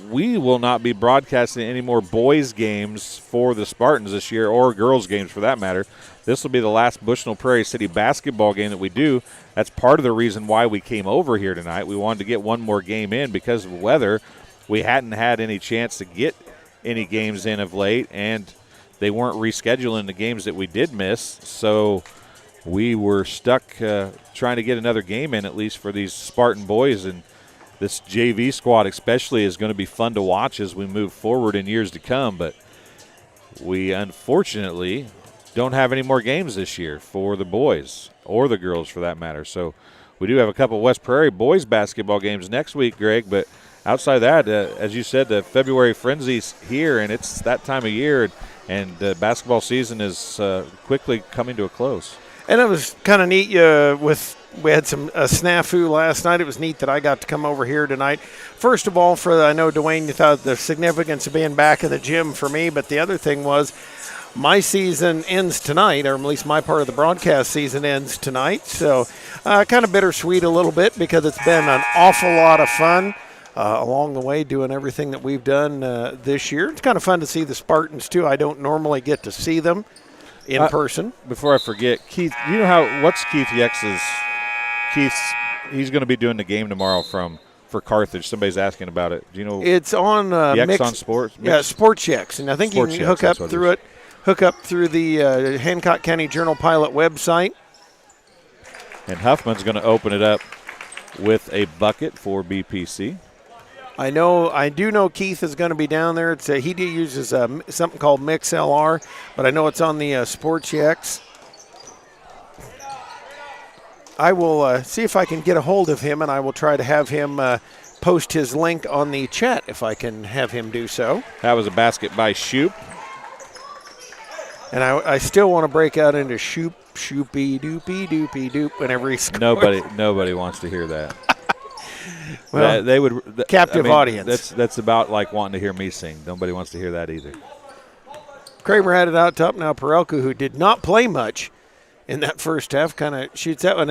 we will not be broadcasting any more boys games for the Spartans this year, or girls games for that matter. This will be the last Bushnell Prairie City basketball game that we do. That's part of the reason why we came over here tonight. We wanted to get one more game in because of weather. We hadn't had any chance to get any games in of late, and they weren't rescheduling the games that we did miss. So we were stuck trying to get another game in, at least for these Spartan boys. And this JV squad especially is going to be fun to watch as we move forward in years to come. But we unfortunately don't have any more games this year for the boys or the girls for that matter. So we do have a couple West Prairie boys basketball games next week, Greg. But outside of that, as you said, the February frenzy's here, and it's that time of year, and the basketball season is quickly coming to a close. And it was kind of neat with we had a snafu last night. It was neat that I got to come over here tonight. First of all, I know, Dwayne, you thought the significance of being back in the gym for me, but the other thing was my season ends tonight, or at least my part of the broadcast season ends tonight. So kind of bittersweet a little bit because it's been an awful lot of fun along the way doing everything that we've done this year. It's kind of fun to see the Spartans, too. I don't normally get to see them in person. Before I forget, Keith, you know what's Keith Yex's? He's going to be doing the game tomorrow for Carthage. Somebody's asking about it. Do you know? It's on Yex on Sports? Yeah, Sports Yex. And I think you can hook up through the Hancock County Journal-Pilot website. And Huffman's going to open it up with a bucket for BPC. I do know Keith is going to be down there. He uses something called MixLR, but I know it's on the Sports Yex. I will see if I can get a hold of him, and I will try to have him post his link on the chat if I can have him do so. That was a basket by Shoop. And I still want to break out into shoopy doopy doopy doop whenever he scores. Nobody wants to hear that. Well, they would captive audience. That's about like wanting to hear me sing. Nobody wants to hear that either. Kramer had it out top now. Perelko, who did not play much in that first half, kind of shoots that one,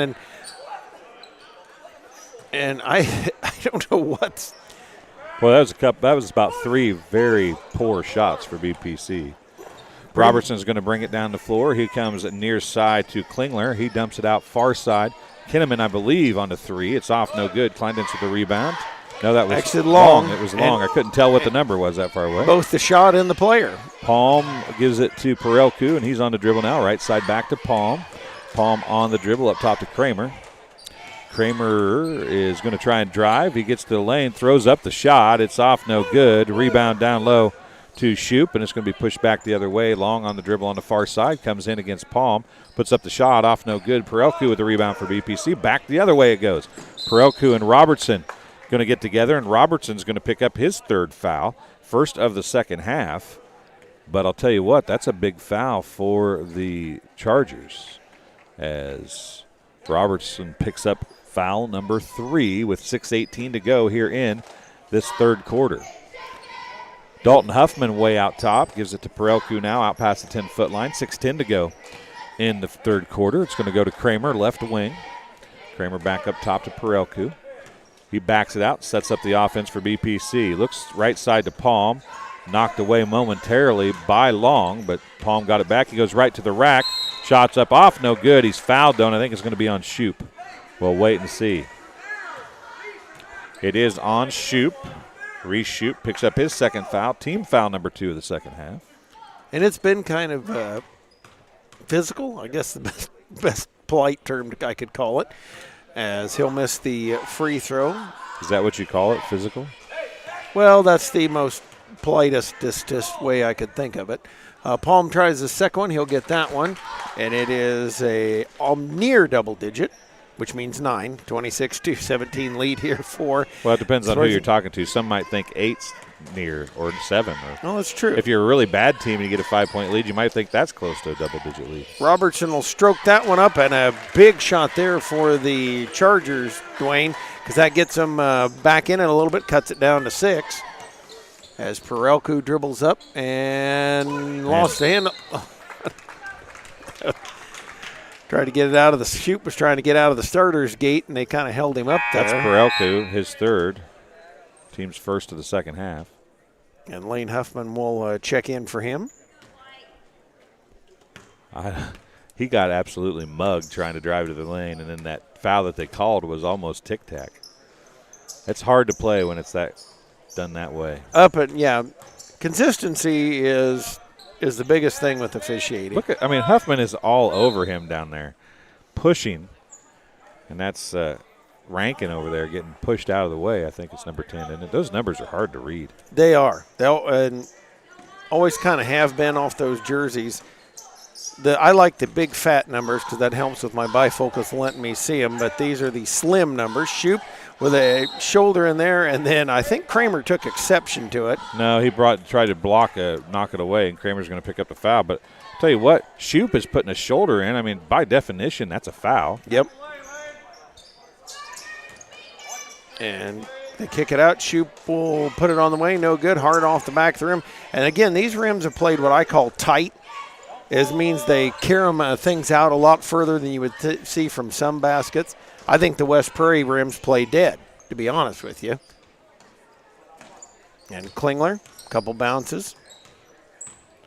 and I don't know what's. Well, that was about 3 very poor shots for BPC. Robertson's going to bring it down the floor. He comes near side to Klingler. He dumps it out far side. Kinnaman, I believe, on the 3. It's off, no good. Kleindienst with the rebound. No, that was actually long. It was long. I couldn't tell what the number was that far away. Both the shot and the player. Palm gives it to Perelko, and he's on the dribble now. Right side back to Palm. Palm on the dribble up top to Kramer. Kramer is going to try and drive. He gets to the lane, throws up the shot. It's off, no good. Rebound down low to Shoop, and it's going to be pushed back the other way. Long on the dribble on the far side. Comes in against Palm. Puts up the shot. Off, no good. Perelko with the rebound for BPC. Back the other way it goes. Perelko and Robertson going to get together, and Robertson's going to pick up his 3rd foul. First of the second half. But I'll tell you what, that's a big foul for the Chargers as Robertson picks up foul number 3 with 6:18 to go here in this 3rd quarter. Dalton Huffman way out top, gives it to Perelko now, out past the 10-foot line. 6:10 to go in the 3rd quarter. It's going to go to Kramer, left wing. Kramer back up top to Perelko. He backs it out, sets up the offense for BPC. Looks right side to Palm. Knocked away momentarily by Long, but Palm got it back. He goes right to the rack. Shots up off, no good. He's fouled, though, and I think it's going to be on Shoop. We'll wait and see. It is on Shoop. Reese Shoop picks up his 2nd foul. Team foul number 2 of the second half. And it's been kind of physical, I guess the best polite term I could call it, as he'll miss the free throw. Is that what you call it, physical? Well, that's the most politest way I could think of it. Palm tries the second one. He'll get that one. And it is a near double digit, which means 9, 26-17 lead here for. Well, it depends on who you're talking to. Some might think 8's near or 7. Oh, that's true. If you're a really bad team and you get a 5-point lead, you might think that's close to a double-digit lead. Robertson will stroke that one up, and a big shot there for the Chargers, Dwayne, because that gets them back in it a little bit, cuts it down to 6. As Perelko dribbles up and lost the hand. Tried to get it out of the Shoop was trying to get out of the starter's gate, and they kind of held him up there. That's Perelko, his 3rd. Team's 1st of the second half. And Lane Huffman will check in for him. He got absolutely mugged trying to drive to the lane, and then that foul that they called was almost tic-tac. It's hard to play when it's done that way. Consistency is the biggest thing with officiating. Huffman is all over him down there, pushing, and that's Rankin over there getting pushed out of the way. I think it's number 10, isn't it? Those numbers are hard to read. They are. They'll always kind of have been off those jerseys. I like the big fat numbers because that helps with my bifocals letting me see them, but these are the slim numbers. Shoop with a shoulder in there, and then I think Kramer took exception to it. No, he tried to knock it away, and Kramer's going to pick up the foul. But I'll tell you what, Shoop is putting a shoulder in. I mean, by definition, that's a foul. Yep. And they kick it out. Shoop will put it on the way. No good. Hard off the back of the rim. And again, these rims have played what I call tight. It means they carry things out a lot further than you would see from some baskets. I think the West Prairie rims play dead, to be honest with you. And Klingler, a couple bounces.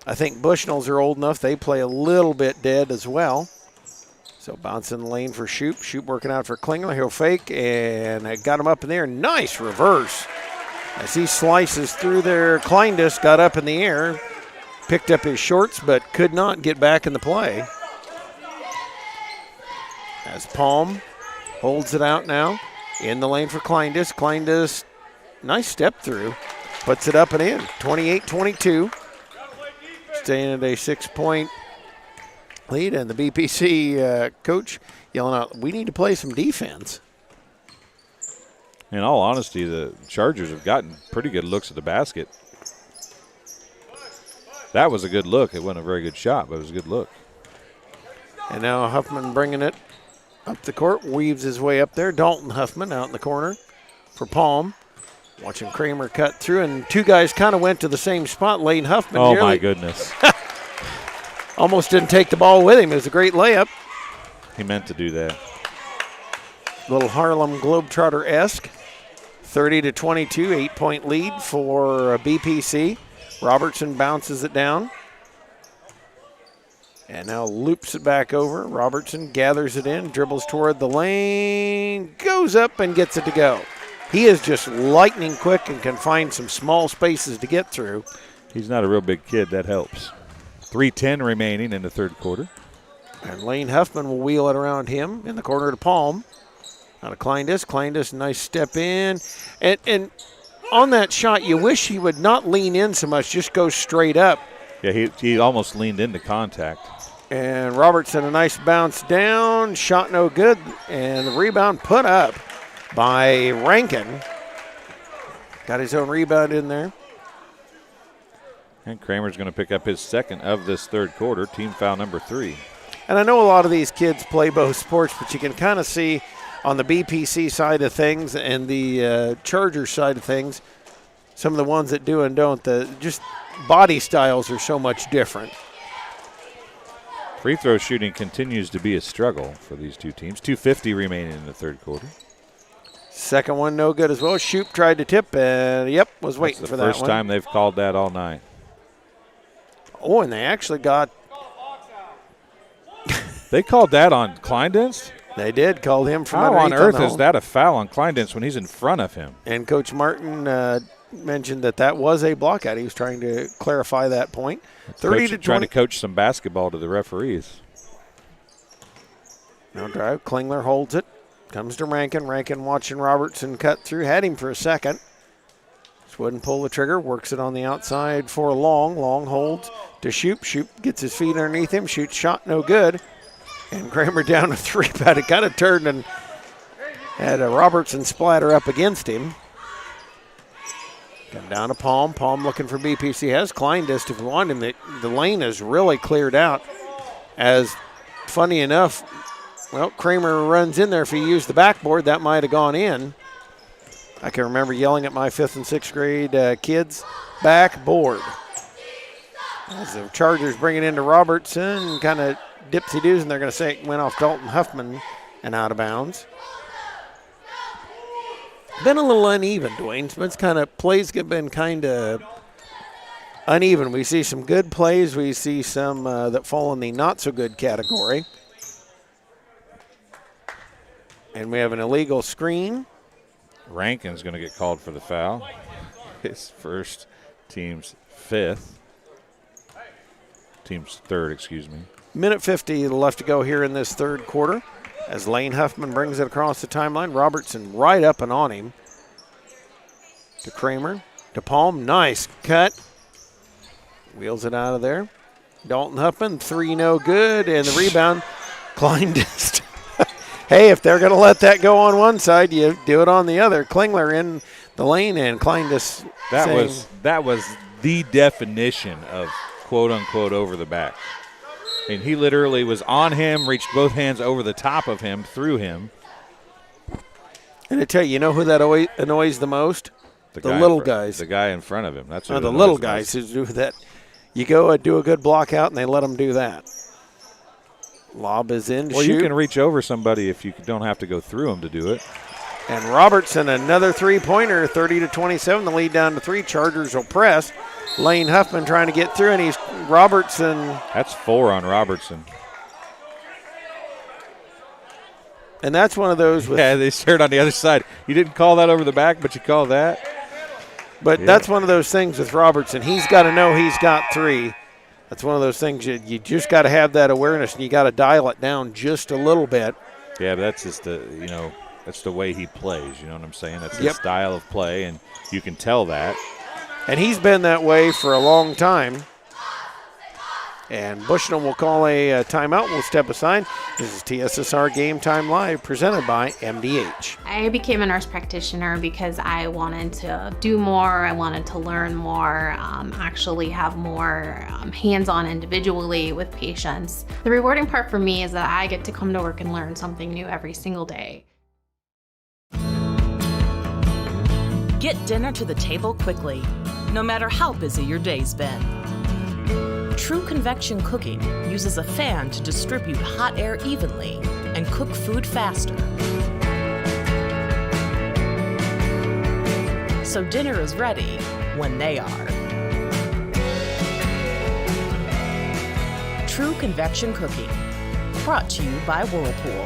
I think Bushnells are old enough. They play a little bit dead as well. So bouncing the lane for Shoop. Shoop working out for Klingler. He'll fake and got him up in there. Nice reverse. As he slices through there, Kleindus got up in the air, picked up his shorts, but could not get back in the play. As Palm holds it out now in the lane for Kleindus. Kleindus, nice step through, puts it up and in. 28-22. Staying at a 6-point lead, and the BPC coach yelling out, we need to play some defense. In all honesty, the Chargers have gotten pretty good looks at the basket. That was a good look. It wasn't a very good shot, but it was a good look. And now Huffman bringing it up the court, weaves his way up there. Dalton Huffman out in the corner for Palm. Watching Kramer cut through, and two guys kind of went to the same spot. Lane Huffman. Oh, my goodness. Almost didn't take the ball with him. It was a great layup. He meant to do that. Little Harlem Globetrotter-esque. 30-22, 8-point lead for BPC. Robertson bounces it down. And now loops it back over. Robertson gathers it in, dribbles toward the lane, goes up and gets it to go. He is just lightning quick and can find some small spaces to get through. He's not a real big kid. That helps. 3:10 remaining in the third quarter. And Lane Huffman will wheel it around him in the corner to Palm. Out of Kleindus. Kleindus, nice step in. And on that shot, you wish he would not lean in so much, just go straight up. Yeah, he almost leaned into contact. And Robertson, a nice bounce down. Shot no good. And the rebound put up by Rankin. Got his own rebound in there. And Kramer's going to pick up his second of this third quarter, team foul number 3. And I know a lot of these kids play both sports, but you can kind of see on the BPC side of things and the Chargers side of things, some of the ones that do and don't, just body styles are so much different. Free throw shooting continues to be a struggle for these two teams. 2:50 remaining in the third quarter. Second one no good as well. Shoop tried to tip and, was waiting for that one. First time they've called that all night. Oh, and they actually got. They called that on Kleindens? They did, called him from How underneath. on earth is that a foul on Kleindens when he's in front of him? And Coach Martin mentioned that was a block out. He was trying to clarify that point. 30-20. Trying to coach some basketball to the referees. Now drive. Klingler holds it. Comes to Rankin. Rankin watching Robertson cut through. Had him for a second. Just wouldn't pull the trigger. Works it on the outside for Long. Long holds to Shoop. Shoop gets his feet underneath him. Shoots shot no good. And Kramer down to 3, but it kind of turned and had a Robertson splatter up against him. Come down to Palm. Palm looking for BPC. Has Kleindust if you want him. The lane is really cleared out. As funny enough, Kramer runs in there. If he used the backboard, that might have gone in. I can remember yelling at my 5th and 6th grade kids, backboard. As the Chargers bring it into Robertson, kind of dipsy-doos, and they're going to say it went off Dalton Huffman and out of bounds. Been a little uneven, Dwayne. Smith's plays have been kind of uneven. We see some good plays. We see some that fall in the not-so-good category. And we have an illegal screen. Rankin's going to get called for the foul. His first, team's 5th. Team's 3rd, excuse me. Minute 50 left to go here in this third quarter. As Lane Huffman brings it across the timeline. Robertson right up and on him. To Kramer. To Palm. Nice cut. Wheels it out of there. Dalton Huffman. 3 no good. And the rebound. Kleindust. Hey, if they're going to let that go on one side, you do it on the other. Klingler in the lane and Kleindust. That was the definition of quote-unquote over the back. And he literally was on him, reached both hands over the top of him, through him. And I tell you, you know who that annoys the most? The little guys. The guy in front of him. That's who the little guys who do that. You go and do a good block out, and they let them do that. Lob is in to Well, shoot. you can reach over somebody if you don't have to go through them to do it. And Robertson, another three-pointer, 30-27. The lead down to 3. Chargers will press. Lane Huffman trying to get through, and he's Robertson. That's 4 on Robertson. And that's one of those. Yeah, they stared on the other side. You didn't call that over the back, but you called that. But that's one of those things with Robertson. He's got to know he's got 3. That's one of those things you just got to have that awareness, and you got to dial it down just a little bit. Yeah, but that's just that's the way he plays. You know what I'm saying? That's his style of play, and you can tell that. And he's been that way for a long time. And Bushnell will call a timeout. We'll step aside. This is TSSR Game Time Live, presented by MDH. I became a nurse practitioner because I wanted to do more. I wanted to learn more, actually have more hands-on individually with patients. The rewarding part for me is that I get to come to work and learn something new every single day. Get dinner to the table quickly, no matter how busy your day's been. True convection cooking uses a fan to distribute hot air evenly and cook food faster. So dinner is ready when they are. True convection cooking, brought to you by Whirlpool.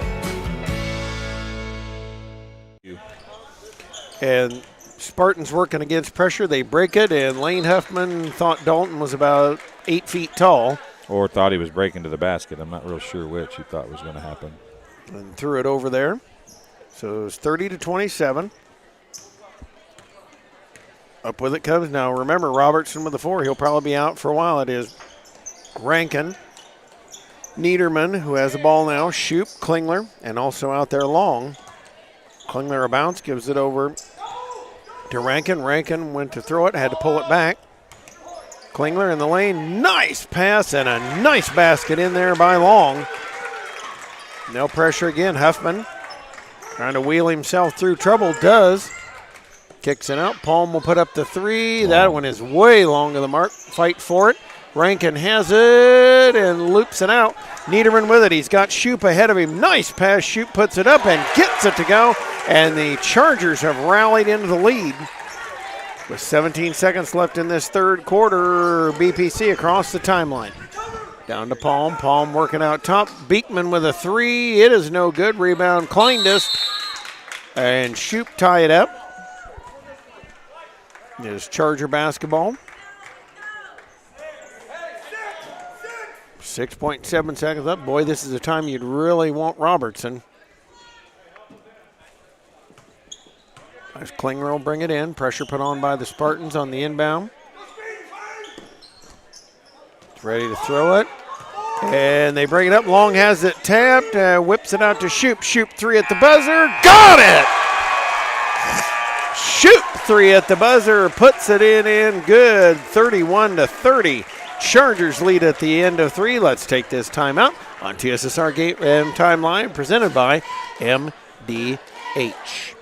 And Spartans working against pressure. They break it, and Lane Huffman thought Dalton was about 8 feet tall. Or thought he was breaking to the basket. I'm not real sure which he thought was going to happen. And threw it over there. So it's 30-27. Up with it comes now. Remember, Robertson with the 4. He'll probably be out for a while. It is Rankin, Niederman, who has the ball now, Shoup, Klingler, and also out there Long. Klingler a bounce, gives it over to Rankin. Rankin went to throw it, had to pull it back. Klingler in the lane, nice pass and a nice basket in there by Long. No pressure again, Huffman trying to wheel himself through trouble, does. Kicks it out, Palm will put up the 3. That one is way long of the mark, fight for it. Rankin has it and loops it out. Niederman with it, he's got Shoup ahead of him. Nice pass, Shoup puts it up and gets it to go. And the Chargers have rallied into the lead. With 17 seconds left in this third quarter, BPC across the timeline. Down to Palm. Palm working out top. Beekman with a 3. It is no good. Rebound Kleindust. And Shoup tie it up. It is Charger basketball. 6.7 seconds up. Boy, this is a time you'd really want Robertson. As Klingler will bring it in. Pressure put on by the Spartans on the inbound. It's ready to throw it. And they bring it up. Long has it tapped. Whips it out to Shoup. Shoup 3 at the buzzer. Got it! Shoup 3 at the buzzer. Puts it in good. 31-30. Chargers lead at the end of 3. Let's take this timeout on TSSR Game Time Live, presented by MDH.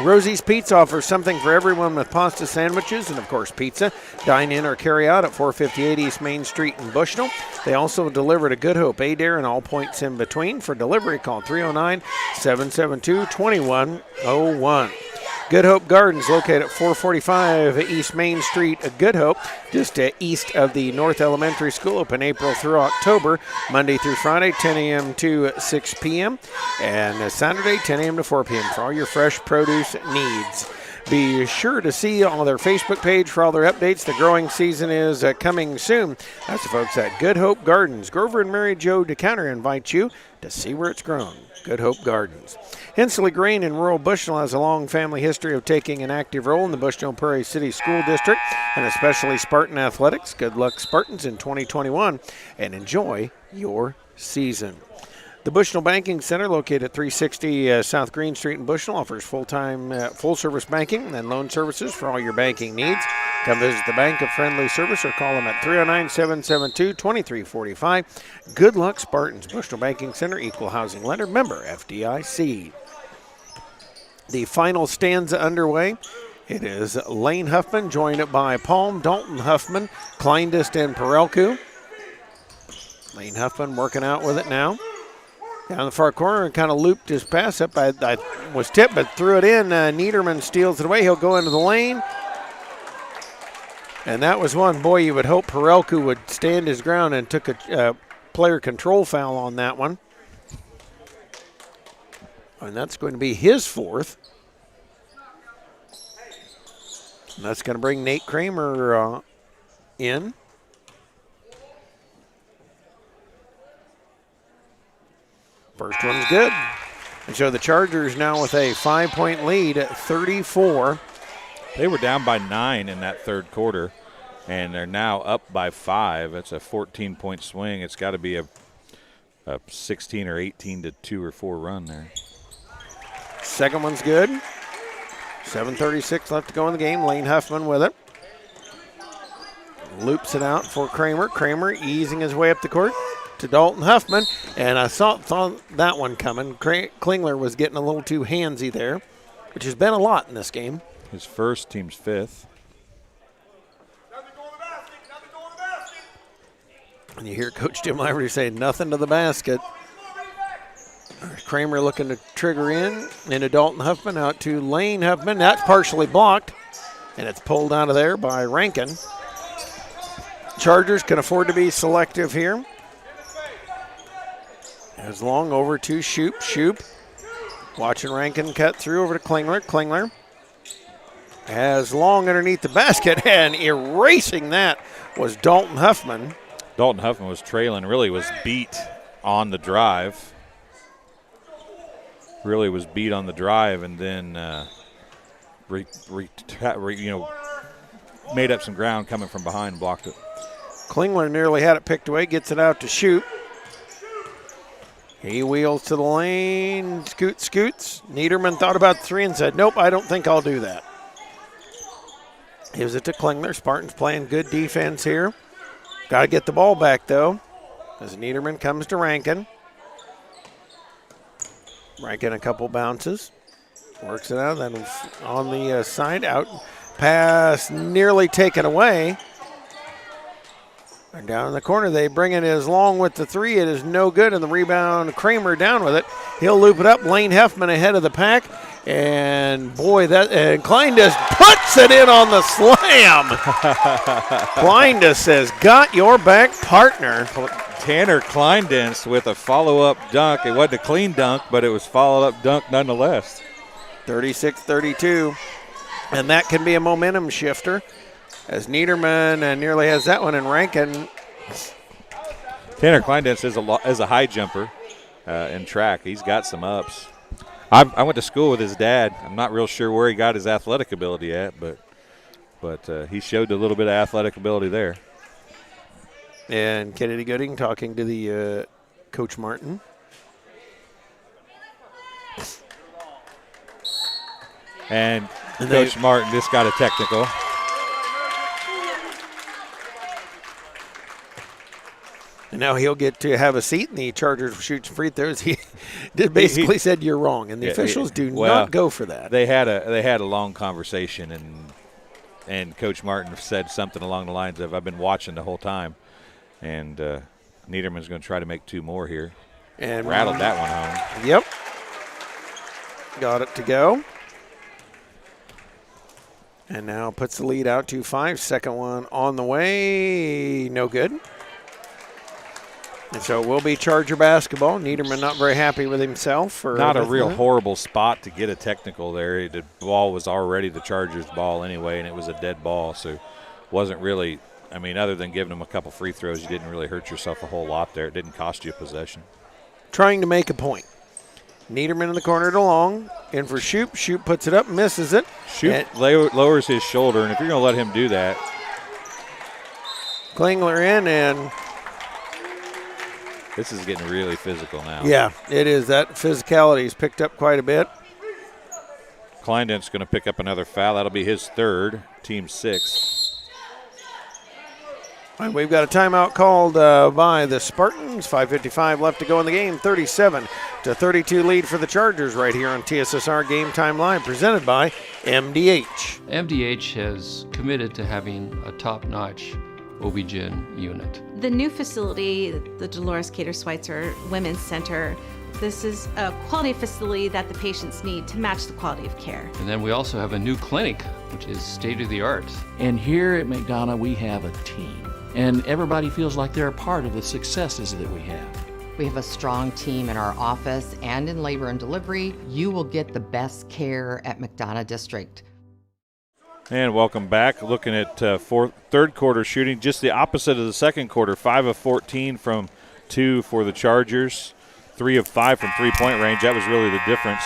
Rosie's Pizza offers something for everyone with pasta sandwiches and, of course, pizza. Dine in or carry out at 458 East Main Street in Bushnell. They also deliver to Good Hope, Adair, and all points in between. For delivery, call 309-772-2101. Good Hope Gardens, located at 445 East Main Street, Good Hope, just east of the North Elementary School, open April through October, Monday through Friday, 10 a.m. to 6 p.m., and Saturday, 10 a.m. to 4 p.m. for all your fresh produce needs. Be sure to see on their Facebook page for all their updates. The growing season is coming soon. That's the folks at Good Hope Gardens. Grover and Mary Jo DeCounter invite you to see where it's grown. Good Hope Gardens. Hensley Grain in rural Bushnell has a long family history of taking an active role in the Bushnell Prairie City School District and especially Spartan athletics. Good luck, Spartans, in 2021, and enjoy your season. The Bushnell Banking Center, located at 360 South Green Street in Bushnell, offers full-service banking and loan services for all your banking needs. Come visit the bank of friendly service or call them at 309-772-2345. Good luck, Spartans. Bushnell Banking Center, Equal Housing Lender, member FDIC. The final stanza underway. It is Lane Huffman joined by Palm, Dalton Huffman, Kleindest, and Perelku. Lane Huffman working out with it now. Down the far corner and kind of looped his pass up. I was tipped, but threw it in. Niederman steals it away. He'll go into the lane. And that was one. Boy, you would hope Perelku would stand his ground and took a player control foul on that one. And that's going to be his fourth. And that's going to bring Nate Kramer in. First one's good. And so the Chargers now with a 5-point lead at 34. They were down by 9 in that third quarter, and they're now up by 5. That's a 14-point swing. It's got to be a 16 or 18 to 2 or 4 run there. Second one's good. 7:36 left to go in the game. Lane Huffman with it. Loops it out for Kramer. Kramer easing his way up the court to Dalton Huffman. And I saw that one coming. Klingler was getting a little too handsy there, which has been a lot in this game. His first, team's fifth. And you hear Coach Jim Laverty say, nothing to the basket. Kramer looking to trigger into Dalton Huffman, out to Lane Huffman. That's partially blocked, and it's pulled out of there by Rankin. Chargers can afford to be selective here. As long over to Shoop. Shoop watching Rankin cut through over to Klingler. Klingler has long underneath the basket, and erasing that was Dalton Huffman. Dalton Huffman was trailing, really was beat on the drive. Really was beat on the drive, and then made up some ground coming from behind and blocked it. Klingler nearly had it picked away, gets it out to Shoop. He wheels to the lane, scoots. Niederman thought about the three and said, nope, I don't think I'll do that. Gives it to Klingler. Spartans playing good defense here. Got to get the ball back, though, as Niederman comes to Rankin. Rankin a couple bounces. Works it out. Then on the side, out pass nearly taken away. And down in the corner, they bring it as long with the three. It is no good, and the rebound, Kramer down with it. He'll loop it up. Lane Huffman ahead of the pack. And boy, and Kleindest puts it in on the slam. Kleindest says, got your back, partner. Tanner Kleindest with a follow-up dunk. It wasn't a clean dunk, but it was followed-up dunk nonetheless. 36-32. And that can be a momentum shifter, as Niederman nearly has that one, and Rankin. Tanner Kleindest is a high jumper in track. He's got some ups. I went to school with his dad. I'm not real sure where he got his athletic ability at, but he showed a little bit of athletic ability there. And Kennedy Gooding talking to the Coach Martin. And Coach Martin just got a technical. And now he'll get to have a seat, and the Chargers shoot free throws. He basically said you're wrong, and the officials do not go for that. They had a long conversation, and Coach Martin said something along the lines of, I've been watching the whole time. And Niederman's going to try to make two more here. And rattled that one home. Yep. Got it to go. And now puts the lead out to 5. Second one on the way. No good. And so it will be Charger basketball. Niederman not very happy with himself. Not a real horrible spot to get a technical there. The ball was already the Chargers' ball anyway, and it was a dead ball. So wasn't really – I mean, other than giving them a couple free throws, you didn't really hurt yourself a whole lot there. It didn't cost you a possession. Trying to make a point. Niederman in the corner to Long. In for Shoop. Shoop puts it up, misses it. Shoop lowers his shoulder, and if you're going to let him do that. Klingler in, and this is getting really physical now. Yeah, it is. That physicality's picked up quite a bit. Kleindent's going to pick up another foul. That'll be his third, team 6. And we've got a timeout called by the Spartans. 5:55 left to go in the game. 37-32 lead for the Chargers right here on TSSR Game Time Live, presented by MDH. MDH has committed to having a top-notch OB-GYN unit. The new facility, the Dolores Cater Schweitzer Women's Center, this is a quality facility that the patients need to match the quality of care. And then we also have a new clinic, which is state-of-the-art. And here at McDonough, we have a team. And everybody feels like they're a part of the successes that we have. We have a strong team in our office and in labor and delivery. You will get the best care at McDonough District. And welcome back. Looking at third quarter shooting, just the opposite of the second quarter. 5 of 14 from 2 for the Chargers. 3 of 5 from three-point range. That was really the difference.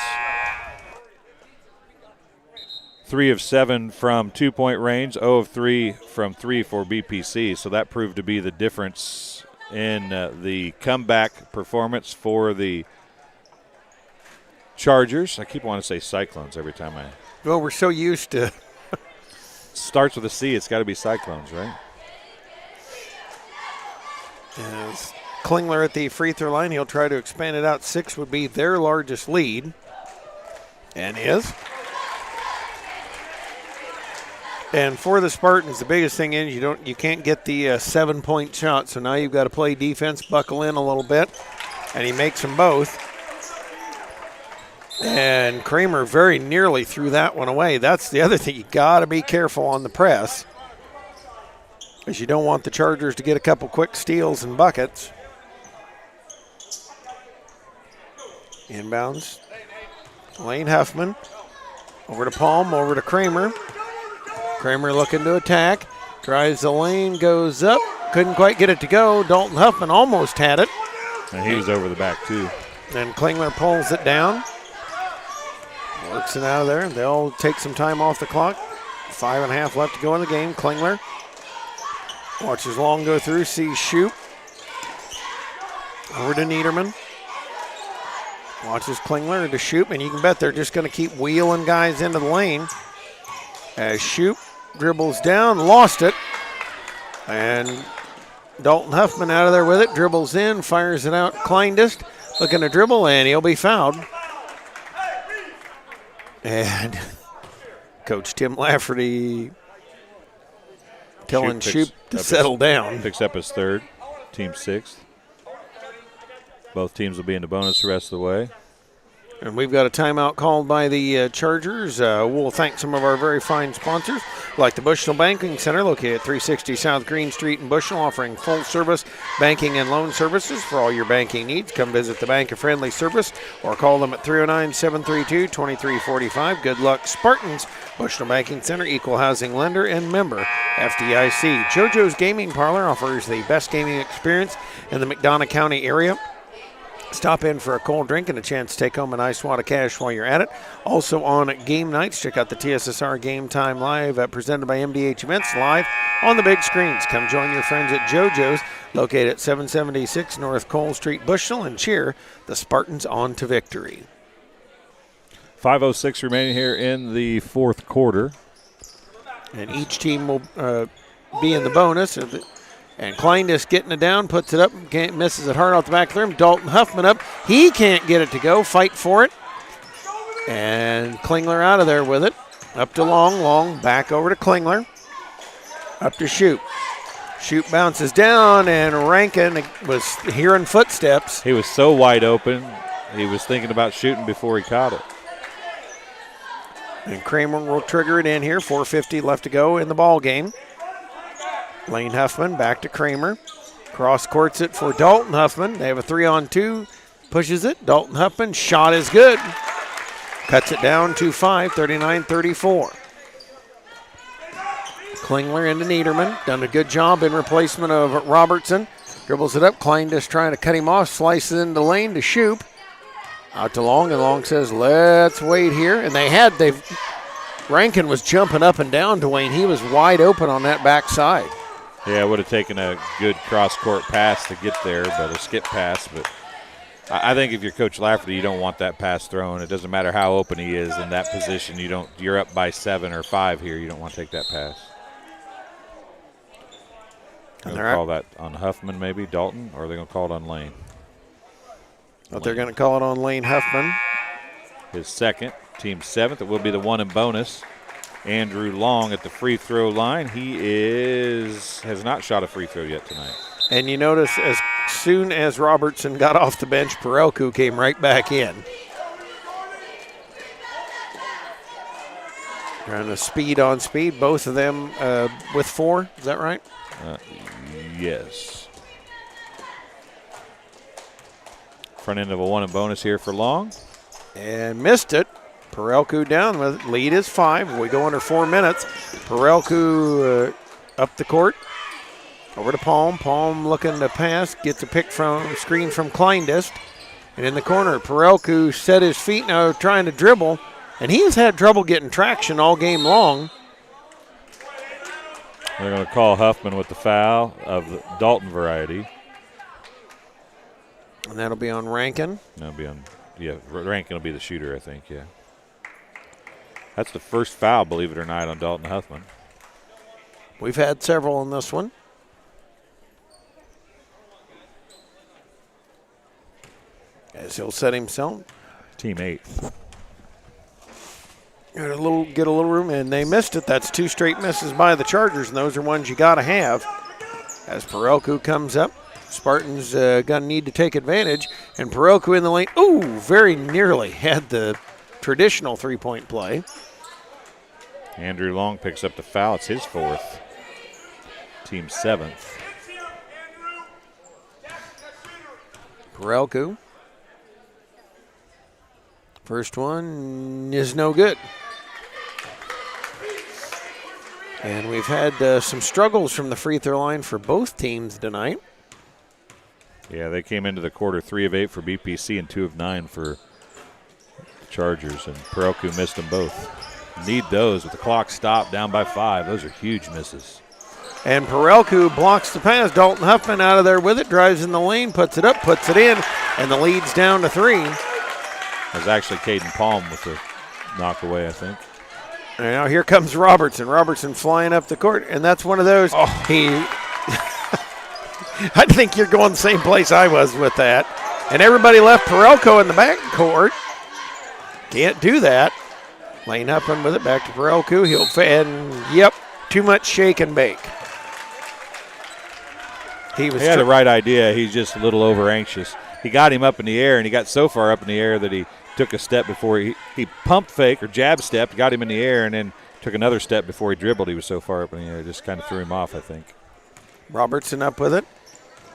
3 of 7 from 2-point range, 0 of 3 from 3 for BPC. So that proved to be the difference in the comeback performance for the Chargers. I keep wanting to say Cyclones every time I. Well, we're so used to. Starts with a C. It's got to be Cyclones, right? As Klingler at the free throw line, he'll try to expand it out. 6 would be their largest lead, and is. And for the Spartans, the biggest thing is you can't get the 7-point shot. So now you've got to play defense, buckle in a little bit, and he makes them both. And Kramer very nearly threw that one away. That's the other thing. You got to be careful on the press, because you don't want the Chargers to get a couple quick steals and buckets. Inbounds. Lane Huffman over to Palm, over to Kramer. Kramer looking to attack, drives the lane, goes up, couldn't quite get it to go. Dalton Huffman almost had it. And he was over the back too. Then Klingler pulls it down, works it out of there. They'll take some time off the clock. 5.5 left to go in the game. Klingler watches Long go through, sees Shoop. Over to Niederman. Watches Klingler to Shoop, and you can bet they're just going to keep wheeling guys into the lane. As Shoop dribbles down, lost it, and Dalton Huffman out of there with it, dribbles in, fires it out. Kleindest looking to dribble, and he'll be fouled. And Coach Tim Lafferty telling Shoop to settle down. Picks up his third, team 6th. Both teams will be in the bonus the rest of the way. And we've got a timeout called by the Chargers. We'll thank some of our very fine sponsors, like the Bushnell Banking Center, located at 360 South Green Street in Bushnell, offering full-service banking and loan services for all your banking needs. Come visit the bank of friendly service or call them at 309-732-2345. Good luck, Spartans. Bushnell Banking Center, equal housing lender and member FDIC. JoJo's Gaming Parlor offers the best gaming experience in the McDonough County area. Stop in for a cold drink and a chance to take home a nice wad of cash while you're at it. Also on game nights, check out the TSSR Game Time Live presented by MDH Events live on the big screens. Come join your friends at JoJo's, located at 776 North Cole Street, Bushnell, and cheer the Spartans on to victory. 5:06 remaining here in the fourth quarter. And each team will be in the bonus. And Kleindest getting it down, puts it up, misses it hard off the back of the rim. Dalton Huffman up. He can't get it to go. Fight for it. And Klingler out of there with it. Up to Long. Long back over to Klingler. Up to Shoop. Shoop bounces down, and Rankin was hearing footsteps. He was so wide open, he was thinking about shooting before he caught it. And Kramer will trigger it in here. 4:50 left to go in the ball game. Lane Huffman back to Kramer. Cross courts it for Dalton Huffman. They have a 3-on-2. Pushes it. Dalton Huffman. Shot is good. Cuts it down to 5, 39-34. Klingler into Niederman. Done a good job in replacement of Robertson. Dribbles it up. Klein just trying to cut him off. Slices into the lane to Shoop. Out to Long, and Long says, let's wait here. And Rankin was jumping up and down, Dwayne. He was wide open on that backside. Yeah, it would have taken a good cross-court pass to get there, but a skip pass. But I think if you're Coach Lafferty, you don't want that pass thrown. It doesn't matter how open he is in that position. You're up by 7 or 5 here. You don't want to take that pass. They're going to call that on Huffman, maybe, Dalton, or are they going to call it on Lane? But they're going to call it on Lane Huffman. His second, team 7th. It will be the one in bonus. Andrew Long at the free throw line. He has not shot a free throw yet tonight. And you notice as soon as Robertson got off the bench, Perelku came right back in. Trying to speed on speed, both of them with 4, is that right? Yes. Front end of a one and bonus here for Long. And missed it. Perelku down with it. Lead is 5. We go under 4 minutes. Perelku up the court. Over to Palm. Palm looking to pass. Gets a pick from screen from Kleindist. And in the corner, Perelku set his feet now trying to dribble. And he has had trouble getting traction all game long. They're going to call Huffman with the foul of the Dalton variety. And that'll be on Rankin. That'll be on, Rankin will be the shooter, I think, yeah. That's the first foul, believe it or not, on Dalton Huffman. We've had several in this one. As he'll set himself. Team 8th. Get a little room, and they missed it. That's 2 straight misses by the Chargers, and those are ones you got to have. As Perelku comes up, Spartans going to need to take advantage, and Perelku in the lane. Ooh, very nearly had the traditional three-point play. Andrew Long picks up the foul. It's his 4th. Team 7th. Perelku. First one is no good. And we've had some struggles from the free throw line for both teams tonight. Yeah, they came into the quarter 3 of 8 for BPC and 2 of 9 for the Chargers, and Perelku missed them both. Need those with the clock stopped down by 5. Those are huge misses. And Perelku blocks the pass. Dalton Huffman out of there with it, drives in the lane, puts it up, puts it in, and the lead's down to 3. It was actually Caden Palm with the knock away, I think. And now here comes Robertson. Robertson flying up the court, and that's one of those. I think you're going the same place I was with that. And everybody left Perelku in the back court. Can't do that. Lane Huffman with it, back to Perelku. He'll fan. Yep, too much shake and bake. He had the right idea. He's just a little over anxious. He got him up in the air, and he got so far up in the air that he took a step before he pump fake or jab stepped, got him in the air, and then took another step before he dribbled. He was so far up in the air, it just kind of threw him off, I think. Robertson up with it.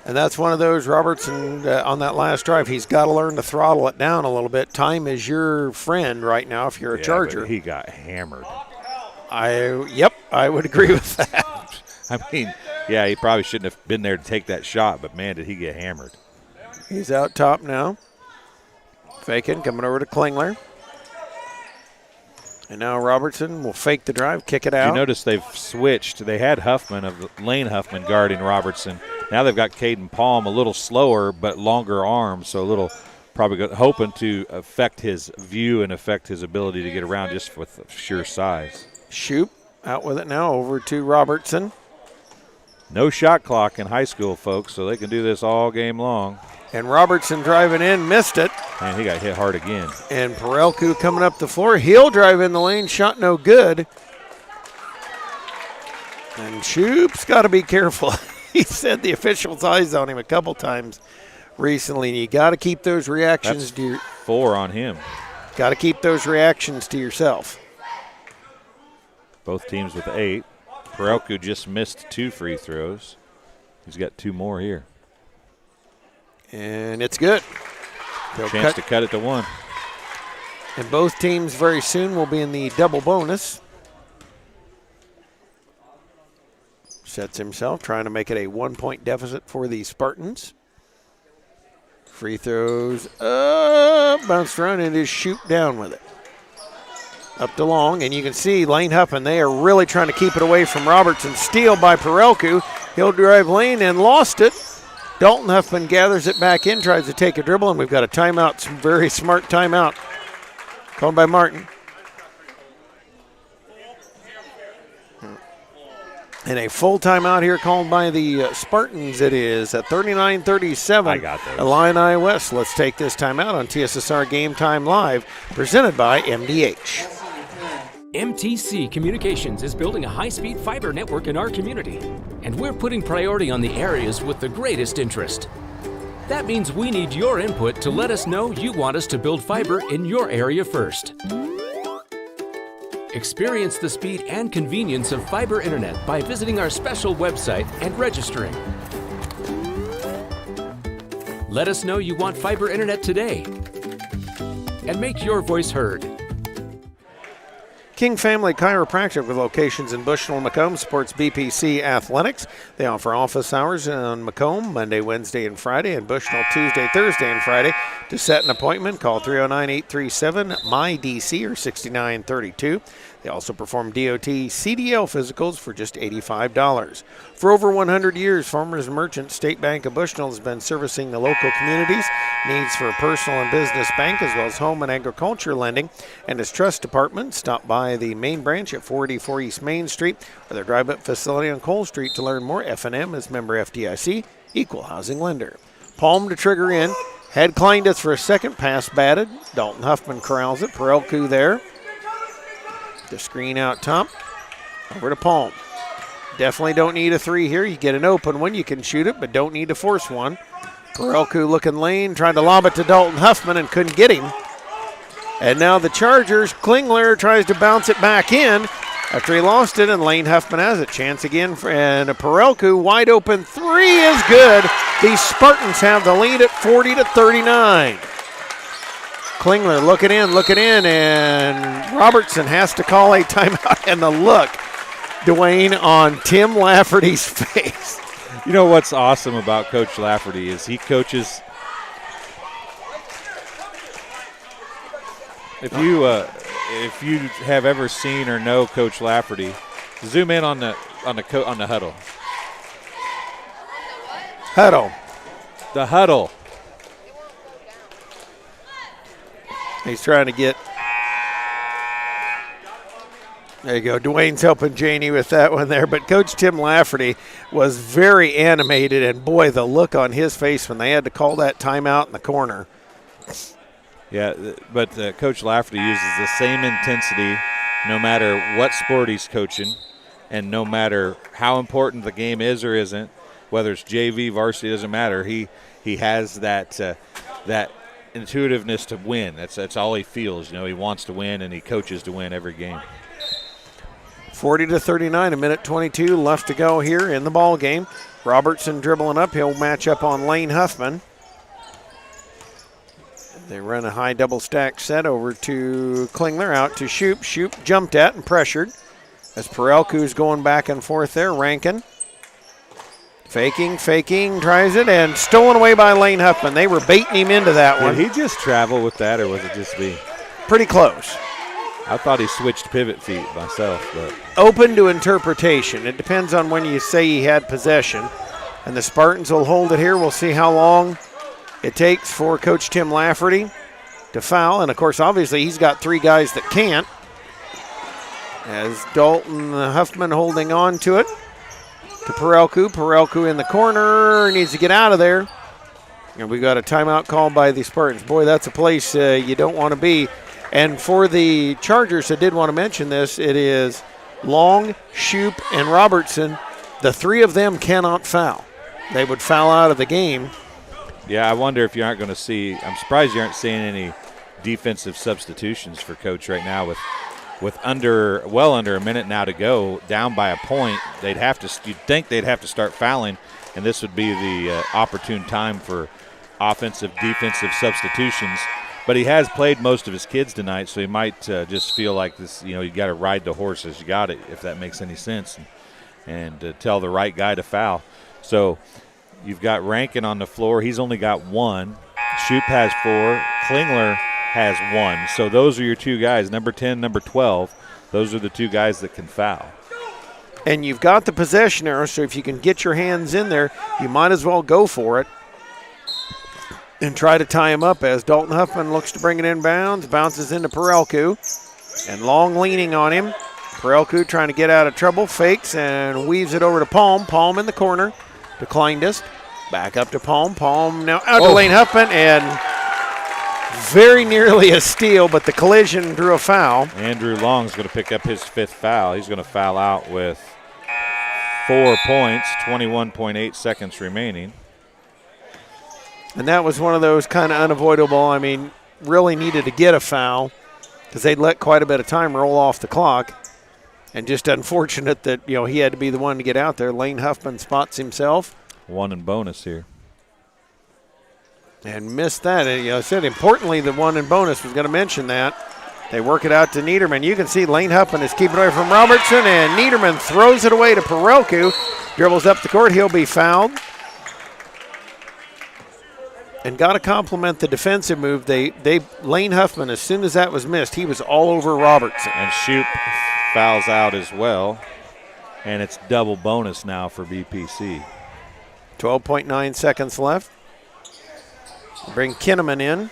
And that's one of those, Robertson, on that last drive, he's got to learn to throttle it down a little bit. Time is your friend right now if you're a Charger. But he got hammered. I would agree with that. I mean, yeah, he probably shouldn't have been there to take that shot, but, man, did he get hammered. He's out top now. Faking, coming over to Klingler. And now Robertson will fake the drive, kick it out. You notice they've switched. They had Lane Huffman guarding Robertson. Now they've got Caden Palm a little slower but longer arms, so a little probably hoping to affect his view and affect his ability to get around just with sheer size. Shoop out with it now, over to Robertson. No shot clock in high school, folks, so they can do this all game long. And Robertson driving in, missed it. And he got hit hard again. And Perelku coming up the floor. He'll drive in the lane, shot no good. And Shoop's got to be careful. He said the official's eyes on him a couple times recently. And you got to keep those reactions to your 4 on him. Got to keep those reactions to yourself. Both teams with 8. Perelku just missed 2 free throws. He's got 2 more here. And it's good. Chance to cut it to 1. And both teams very soon will be in the double bonus. Sets himself, trying to make it a 1-point deficit for the Spartans. Free throws bounced around, and is Shoop down with it. Up to Long, and you can see Lane Huffman, they are really trying to keep it away from Robertson. Steal by Perelku. He'll drive lane and lost it. Dalton Huffman gathers it back in, tries to take a dribble, and we've got a timeout, some very smart timeout called by Martin. And a full timeout here called by the Spartans. It is at 39-37. I got those. Illini West. Let's take this timeout on TSSR Game Time Live, presented by MDH. MTC Communications is building a high-speed fiber network in our community, and we're putting priority on the areas with the greatest interest. That means we need your input to let us know you want us to build fiber in your area first. Experience the speed and convenience of fiber internet by visiting our special website and registering. Let us know you want fiber internet today, and make your voice heard. King Family Chiropractic with locations in Bushnell and Macomb supports BPC Athletics. They offer office hours on Macomb Monday, Wednesday, and Friday, and Bushnell Tuesday, Thursday, and Friday. To set an appointment, call 309-837-MY-DC or 6932. They also perform DOT CDL physicals for just $85. For over 100 years, Farmers Merchant State Bank of Bushnell has been servicing the local communities' needs for personal and business bank, as well as home and agriculture lending. And its trust department, stop by the main branch at 484 East Main Street or their drive-up facility on Cole Street to learn more. F&M is member FDIC, equal housing lender. Palm to trigger in. Had Kleindeth for a second, pass batted. Dalton Huffman corrals it. Perelku there. The screen out top. Over to Palm. Definitely don't need a three here. You get an open one, you can shoot it, but don't need to force one. Perelku looking lane, tried to lob it to Dalton Huffman and couldn't get him. And now the Chargers, Klingler tries to bounce it back in after he lost it, and Lane Huffman has a chance again. And a Perelku wide open three is good. The Spartans have the lead at 40-39. Klingler looking in, and Robertson has to call a timeout. And the look, Dwayne, on Tim Lafferty's face. You know what's awesome about Coach Lafferty is he coaches. If you have ever seen or know Coach Lafferty, zoom in on the huddle. Huddle. The huddle. He's trying to get. There you go. Dwayne's helping Janie with that one there. But Coach Tim Lafferty was very animated, and boy, the look on his face when they had to call that timeout in the corner. Yeah, but Coach Lafferty uses the same intensity no matter what sport he's coaching and no matter how important the game is or isn't, whether it's JV, varsity, doesn't matter. He has that intuitiveness to win. That's all he feels. You know, he wants to win, and he coaches to win every game. 40-39, a minute 22 left to go here in the ball game. Robertson dribbling up. He'll match up on Lane Huffman. They run a high double stack set over to Klingler, out to Shoop. Shoop jumped at and pressured as Perelku's going back and forth there. Rankin faking, tries it, and stolen away by Lane Huffman. They were baiting him into that one. Did he just travel with that, or was it just me? Pretty close. I thought he switched pivot feet myself, but open to interpretation. It depends on when you say he had possession. And the Spartans will hold it here. We'll see how long it takes for Coach Tim Lafferty to foul. And, of course, obviously he's got three guys that can't. As Dalton Huffman holding on to it to Perelku. Perelku in the corner. Needs to get out of there. And we got a timeout called by the Spartans. Boy, that's a place you don't want to be. And for the Chargers, I did want to mention this. It is Long, Shoop, and Robertson. The three of them cannot foul. They would foul out of the game. Yeah, I wonder if you aren't going to see – I'm surprised you aren't seeing any defensive substitutions for Coach right now with well under a minute now to go, down by a point. You'd think they'd have to start fouling, and this would be the opportune time for offensive, defensive substitutions. But he has played most of his kids tonight, so he might just feel like this, you got to ride the horses. You got it, if that makes any sense, and tell the right guy to foul. So you've got Rankin on the floor. He's only got one. Shoop has 4. Klingler has 1. So those are your two guys, number 10, number 12. Those are the two guys that can foul. And you've got the possession arrow, so if you can get your hands in there, you might as well go for it and try to tie him up as Dalton Huffman looks to bring it in bounds, bounces into Perelku, and Long leaning on him. Perelku trying to get out of trouble, fakes and weaves it over to Palm. Palm in the corner to Kleindest. Back up to Palm. Palm now out to Lane Huffman, and very nearly a steal, but the collision drew a foul. Andrew Long's going to pick up his 5th foul. He's going to foul out with 4 points, 21.8 seconds remaining. And that was one of those kind of unavoidable, I mean, really needed to get a foul because they'd let quite a bit of time roll off the clock. And just unfortunate that, he had to be the one to get out there. Lane Huffman spots himself. 1 and bonus here. And missed that. And, I said importantly the 1 and bonus, was going to mention that. They work it out to Niederman. You can see Lane Huffman is keeping away from Robertson, and Niederman throws it away to Perelku. Dribbles up the court. He'll be fouled. And got to compliment the defensive move. Lane Huffman, as soon as that was missed, he was all over Robertson. And Shoup fouls out as well. And it's double bonus now for BPC. 12.9 seconds left. Bring Kinnaman in.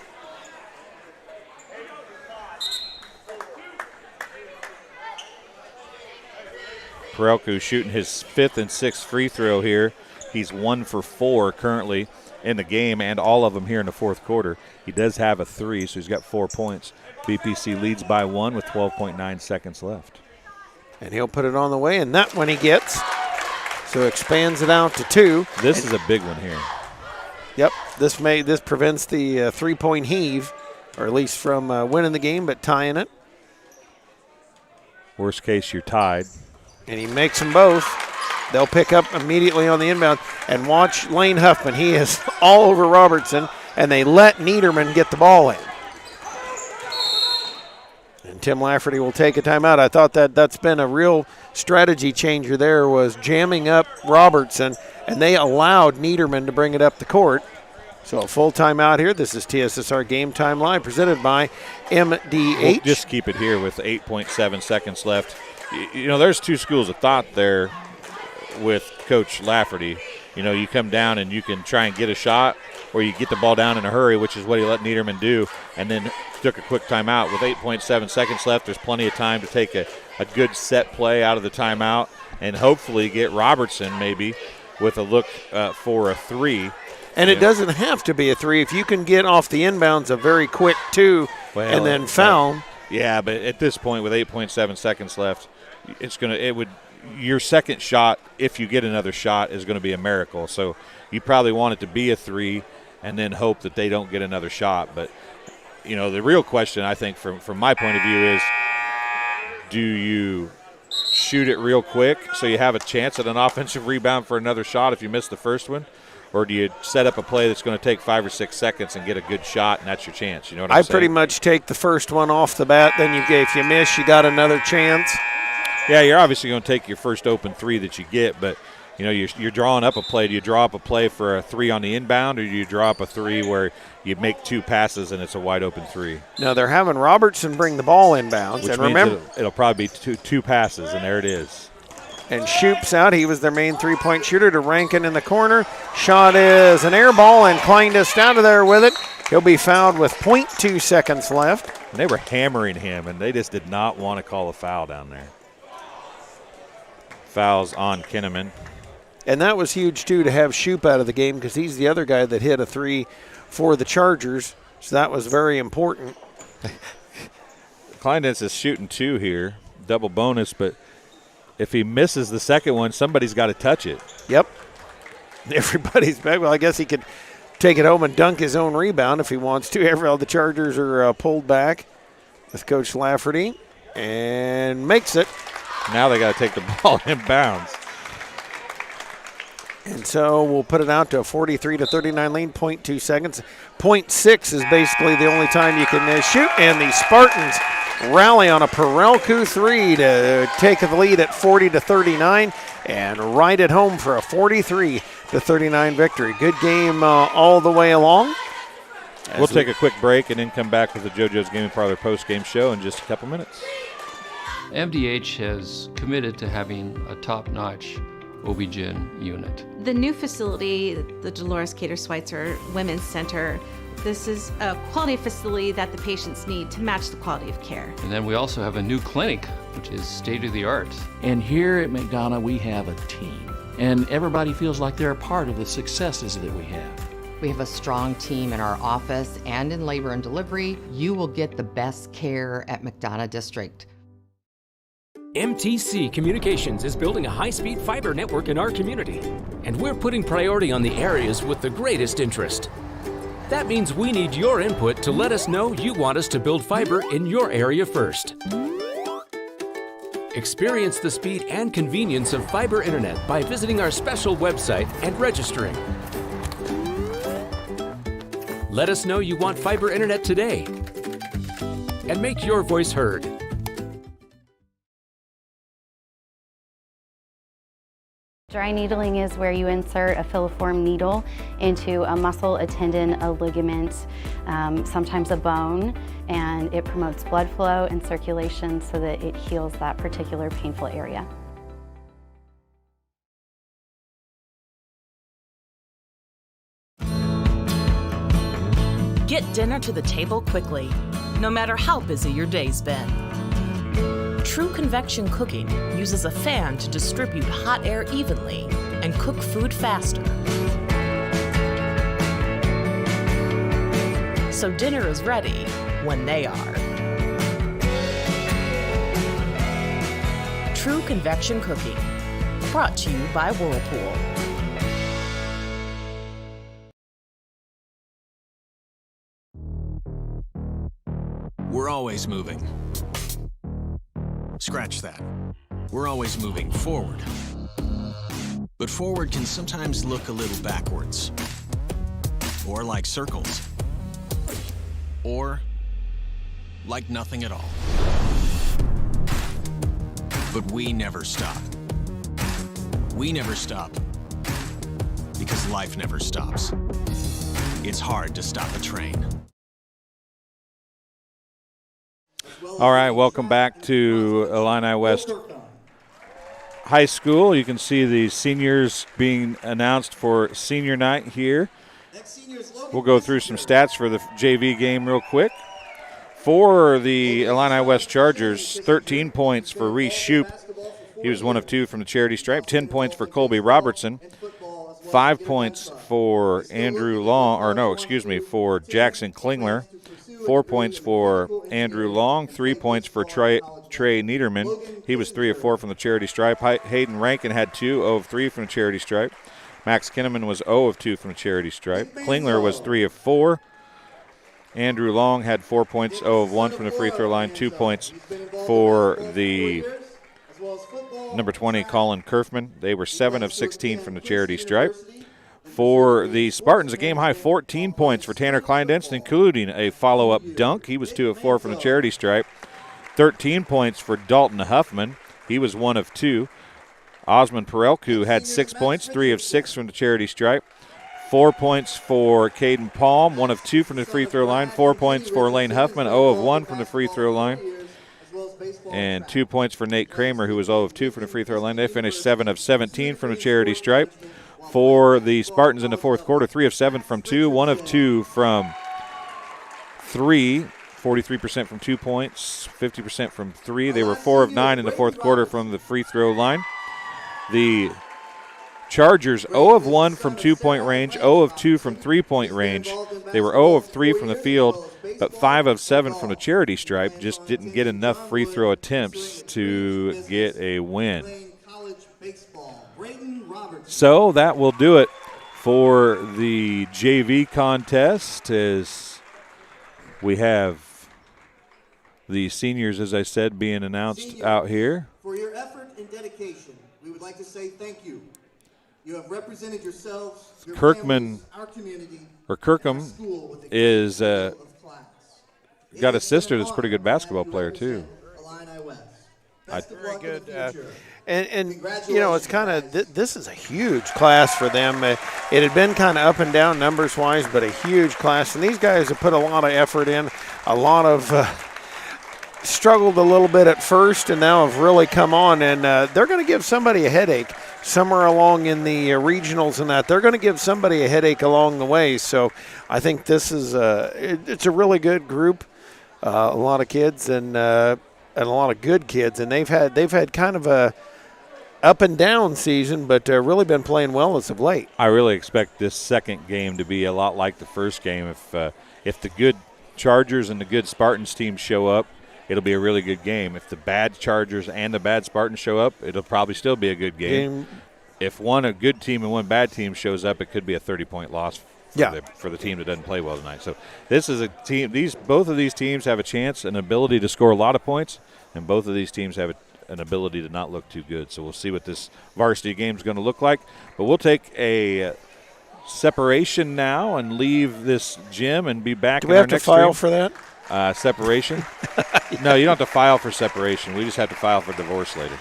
Perelku shooting his 5th and 6th free throw here. He's 1 for 4 currently in the game, and all of them here in the 4th quarter. He does have a 3, so he's got 4 points. BPC leads by 1 with 12.9 seconds left. And he'll put it on the way, and that one he gets. So expands it out to 2. This is a big one here. Yep, this prevents the 3-point heave, or at least from winning the game, but tying it. Worst case, you're tied. And he makes them both. They'll pick up immediately on the inbound. And watch Lane Huffman. He is all over Robertson, and they let Niederman get the ball in. And Tim Lafferty will take a timeout. I thought that's been a real strategy changer there, was jamming up Robertson, and they allowed Niederman to bring it up the court. So a full timeout here. This is TSSR Game Time Live, presented by MDH. We'll just keep it here with 8.7 seconds left. There's 2 schools of thought there with Coach Lafferty. You come down and you can try and get a shot, or you get the ball down in a hurry, which is what he let Niederman do, and then took a quick timeout. With 8.7 seconds left, there's plenty of time to take a good set play out of the timeout and hopefully get Robertson maybe with a look for a 3. And it doesn't have to be a 3. If you can get off the inbounds a very quick 2 and then foul. Yeah, but at this point with 8.7 seconds left, your second shot, if you get another shot, is going to be a miracle. So you probably want it to be a 3 and then hope that they don't get another shot. But, the real question, I think, from my point of view is, do you shoot it real quick so you have a chance at an offensive rebound for another shot if you miss the first one? Or do you set up a play that's going to take 5 or 6 seconds and get a good shot, and that's your chance? You know what I'm saying? I pretty much take the first one off the bat. Then if you miss, you got another chance. Yeah, you're obviously going to take your first open 3 that you get, but you're drawing up a play. Do you draw up a play for a 3 on the inbound, or do you draw up a 3 where you make 2 passes and it's a wide open 3? No, they're having Robertson bring the ball inbounds. Which and means remember, it'll probably be two passes, and there it is. And Shoup's out. He was their main 3-point shooter to Rankin in the corner. Shot is an air ball, and Kleindest out of there with it. He'll be fouled with 0.2 seconds left. And they were hammering him, and they just did not want to call a foul down there. Fouls on Kinnaman. And that was huge, too, to have Shoup out of the game, because he's the other guy that hit a 3 for the Chargers. So that was very important. Kleindest is shooting 2 here, double bonus, but if he misses the second one, somebody's got to touch it. Yep. Everybody's back. Well, I guess he could take it home and dunk his own rebound if he wants to. The Chargers are pulled back with Coach Lafferty and makes it. Now they got to take the ball inbounds. And so we'll put it out to a 43-39 lead, 0.2 seconds. 0.6 is basically the only time you can shoot, and the Spartans rally on a Perelku 3 to take the lead at 40-39 and ride it home for a 43-39 victory. Good game all the way along. We'll take a quick break and then come back with the JoJo's Gaming Parlor post-game show in just a couple minutes. MDH has committed to having a top-notch OB-GYN unit. The new facility, the Dolores Cater Schweitzer Women's Center, This is a quality facility that the patients need to match the quality of care. And then we also have a new clinic, which is state-of-the-art. And here at McDonough, we have a team. And everybody feels like they're a part of the successes that we have. We have a strong team in our office and in labor and delivery. You will get the best care at McDonough District. MTC Communications is building a high-speed fiber network in our community, and we're putting priority on the areas with the greatest interest. That means we need your input to let us know you want us to build fiber in your area first. Experience the speed and convenience of fiber internet by visiting our special website and registering. Let us know you want fiber internet today, and make your voice heard. Dry needling is where you insert a filiform needle into a muscle, a tendon, a ligament, sometimes a bone, and it promotes blood flow and circulation so that it heals that particular painful area. Get dinner to the table quickly, no matter how busy your day's been. True convection cooking uses a fan to distribute hot air evenly and cook food faster. So dinner is ready when they are. True convection cooking, brought to you by Whirlpool. We're always moving. Scratch that. We're always moving forward. But forward can sometimes look a little backwards. Or like circles. Or like nothing at all. But we never stop. We never stop because life never stops. It's hard to stop a train. All right, welcome back to Illini West High School. You can see the seniors being announced for senior night here. We'll go through some stats for the JV game real quick. For the Illini West Chargers, 13 points for Reese Shoup. He was 1 of 2 from the charity stripe. 10 points for Colby Robertson. 5 points for for Jackson Klingler. 4 points for Andrew Long, 3 points for Trey Niederman. He was 3 of 4 from the charity stripe. Hayden Rankin had 2, 0 of 3 from the charity stripe. Max Kinneman was 0 of 2 from the charity stripe. Klingler was 3 of 4. Andrew Long had 4 points, 0 of 1 from the free throw line. 2 points for the number 20, Colin Kerfman. They were 7 of 16 from the charity stripe. For the Spartans, a game-high 14 points for Tanner Kleindenst, including a follow-up dunk. He was 2 of 4 from the charity stripe. 13 points for Dalton Huffman. He was 1 of 2. Osmond Perelku had 6 points, 3 of 6 from the charity stripe. 4 points for Caden Palm, 1 of 2 from the free throw line. 4 points for Lane Huffman, 0 of 1 from the free throw line. And 2 points for Nate Kramer, who was 0 of 2 from the free throw line. They finished 7 of 17 from the charity stripe. For the Spartans in the fourth quarter, 3 of 7 from 2, 1 of 2 from 3, 43% from 2 points, 50% from 3. They were 4 of 9 in the fourth quarter from the free throw line. The Chargers 0 of 1 from 2-point range, 0 of 2 from 3-point range. They were 0 of 3 from the field, but 5 of 7 from the charity stripe. Just didn't get enough free throw attempts to get a win. So that will do it for the JV contest, as we have the seniors, as I said, being announced out here. For your effort and dedication, we would like to say thank you. You have represented yourselves, your families, our community, Kirkham is got a sister that's a pretty good basketball player too. Very good. And you know, it's kind of this is a huge class for them. It had been kind of up and down numbers-wise, but a huge class. And these guys have put a lot of effort in, a lot of struggled a little bit at first, and now have really come on. And they're going to give somebody a headache. somewhere along in the regionals and that, they're going to give somebody a headache along the way. So I think this is it's a really good group, a lot of kids and a lot of good kids, and they've had kind of a up and down season, but really been playing well as of late. I really expect this second game to be a lot like the first game. If the good Chargers and the good Spartans teams show up, it'll be a really good game. If the bad Chargers and the bad Spartans show up, it'll probably still be a good game. If a good team and one bad team shows up, it could be a 30-point loss for the team that doesn't play well tonight. So this is a team. Both of these teams have a chance, an ability to score a lot of points, and both of these teams have an ability to not look too good. So we'll see what this varsity game is going to look like. But we'll take a separation now and leave this gym and be back. Do we have to file for that? Separation? No, you don't have to file for separation. We just have to file for divorce later.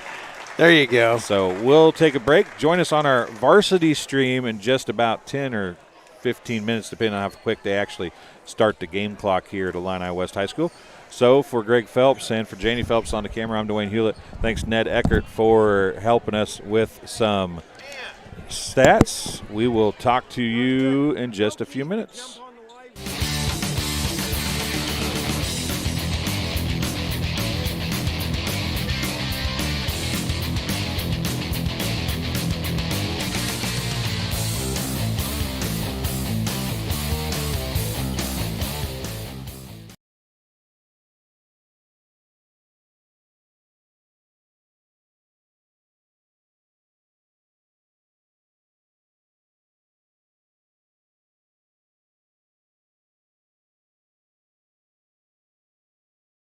There you go. So we'll take a break. Join us on our varsity stream in just about 10 or 15 minutes, depending on how quick they actually start the game clock here at Illini West High School. So for Greg Phelps and for Janie Phelps on the camera, I'm Dwayne Hewlett. Thanks, Ned Eckert, for helping us with some stats. We will talk to you in just a few minutes.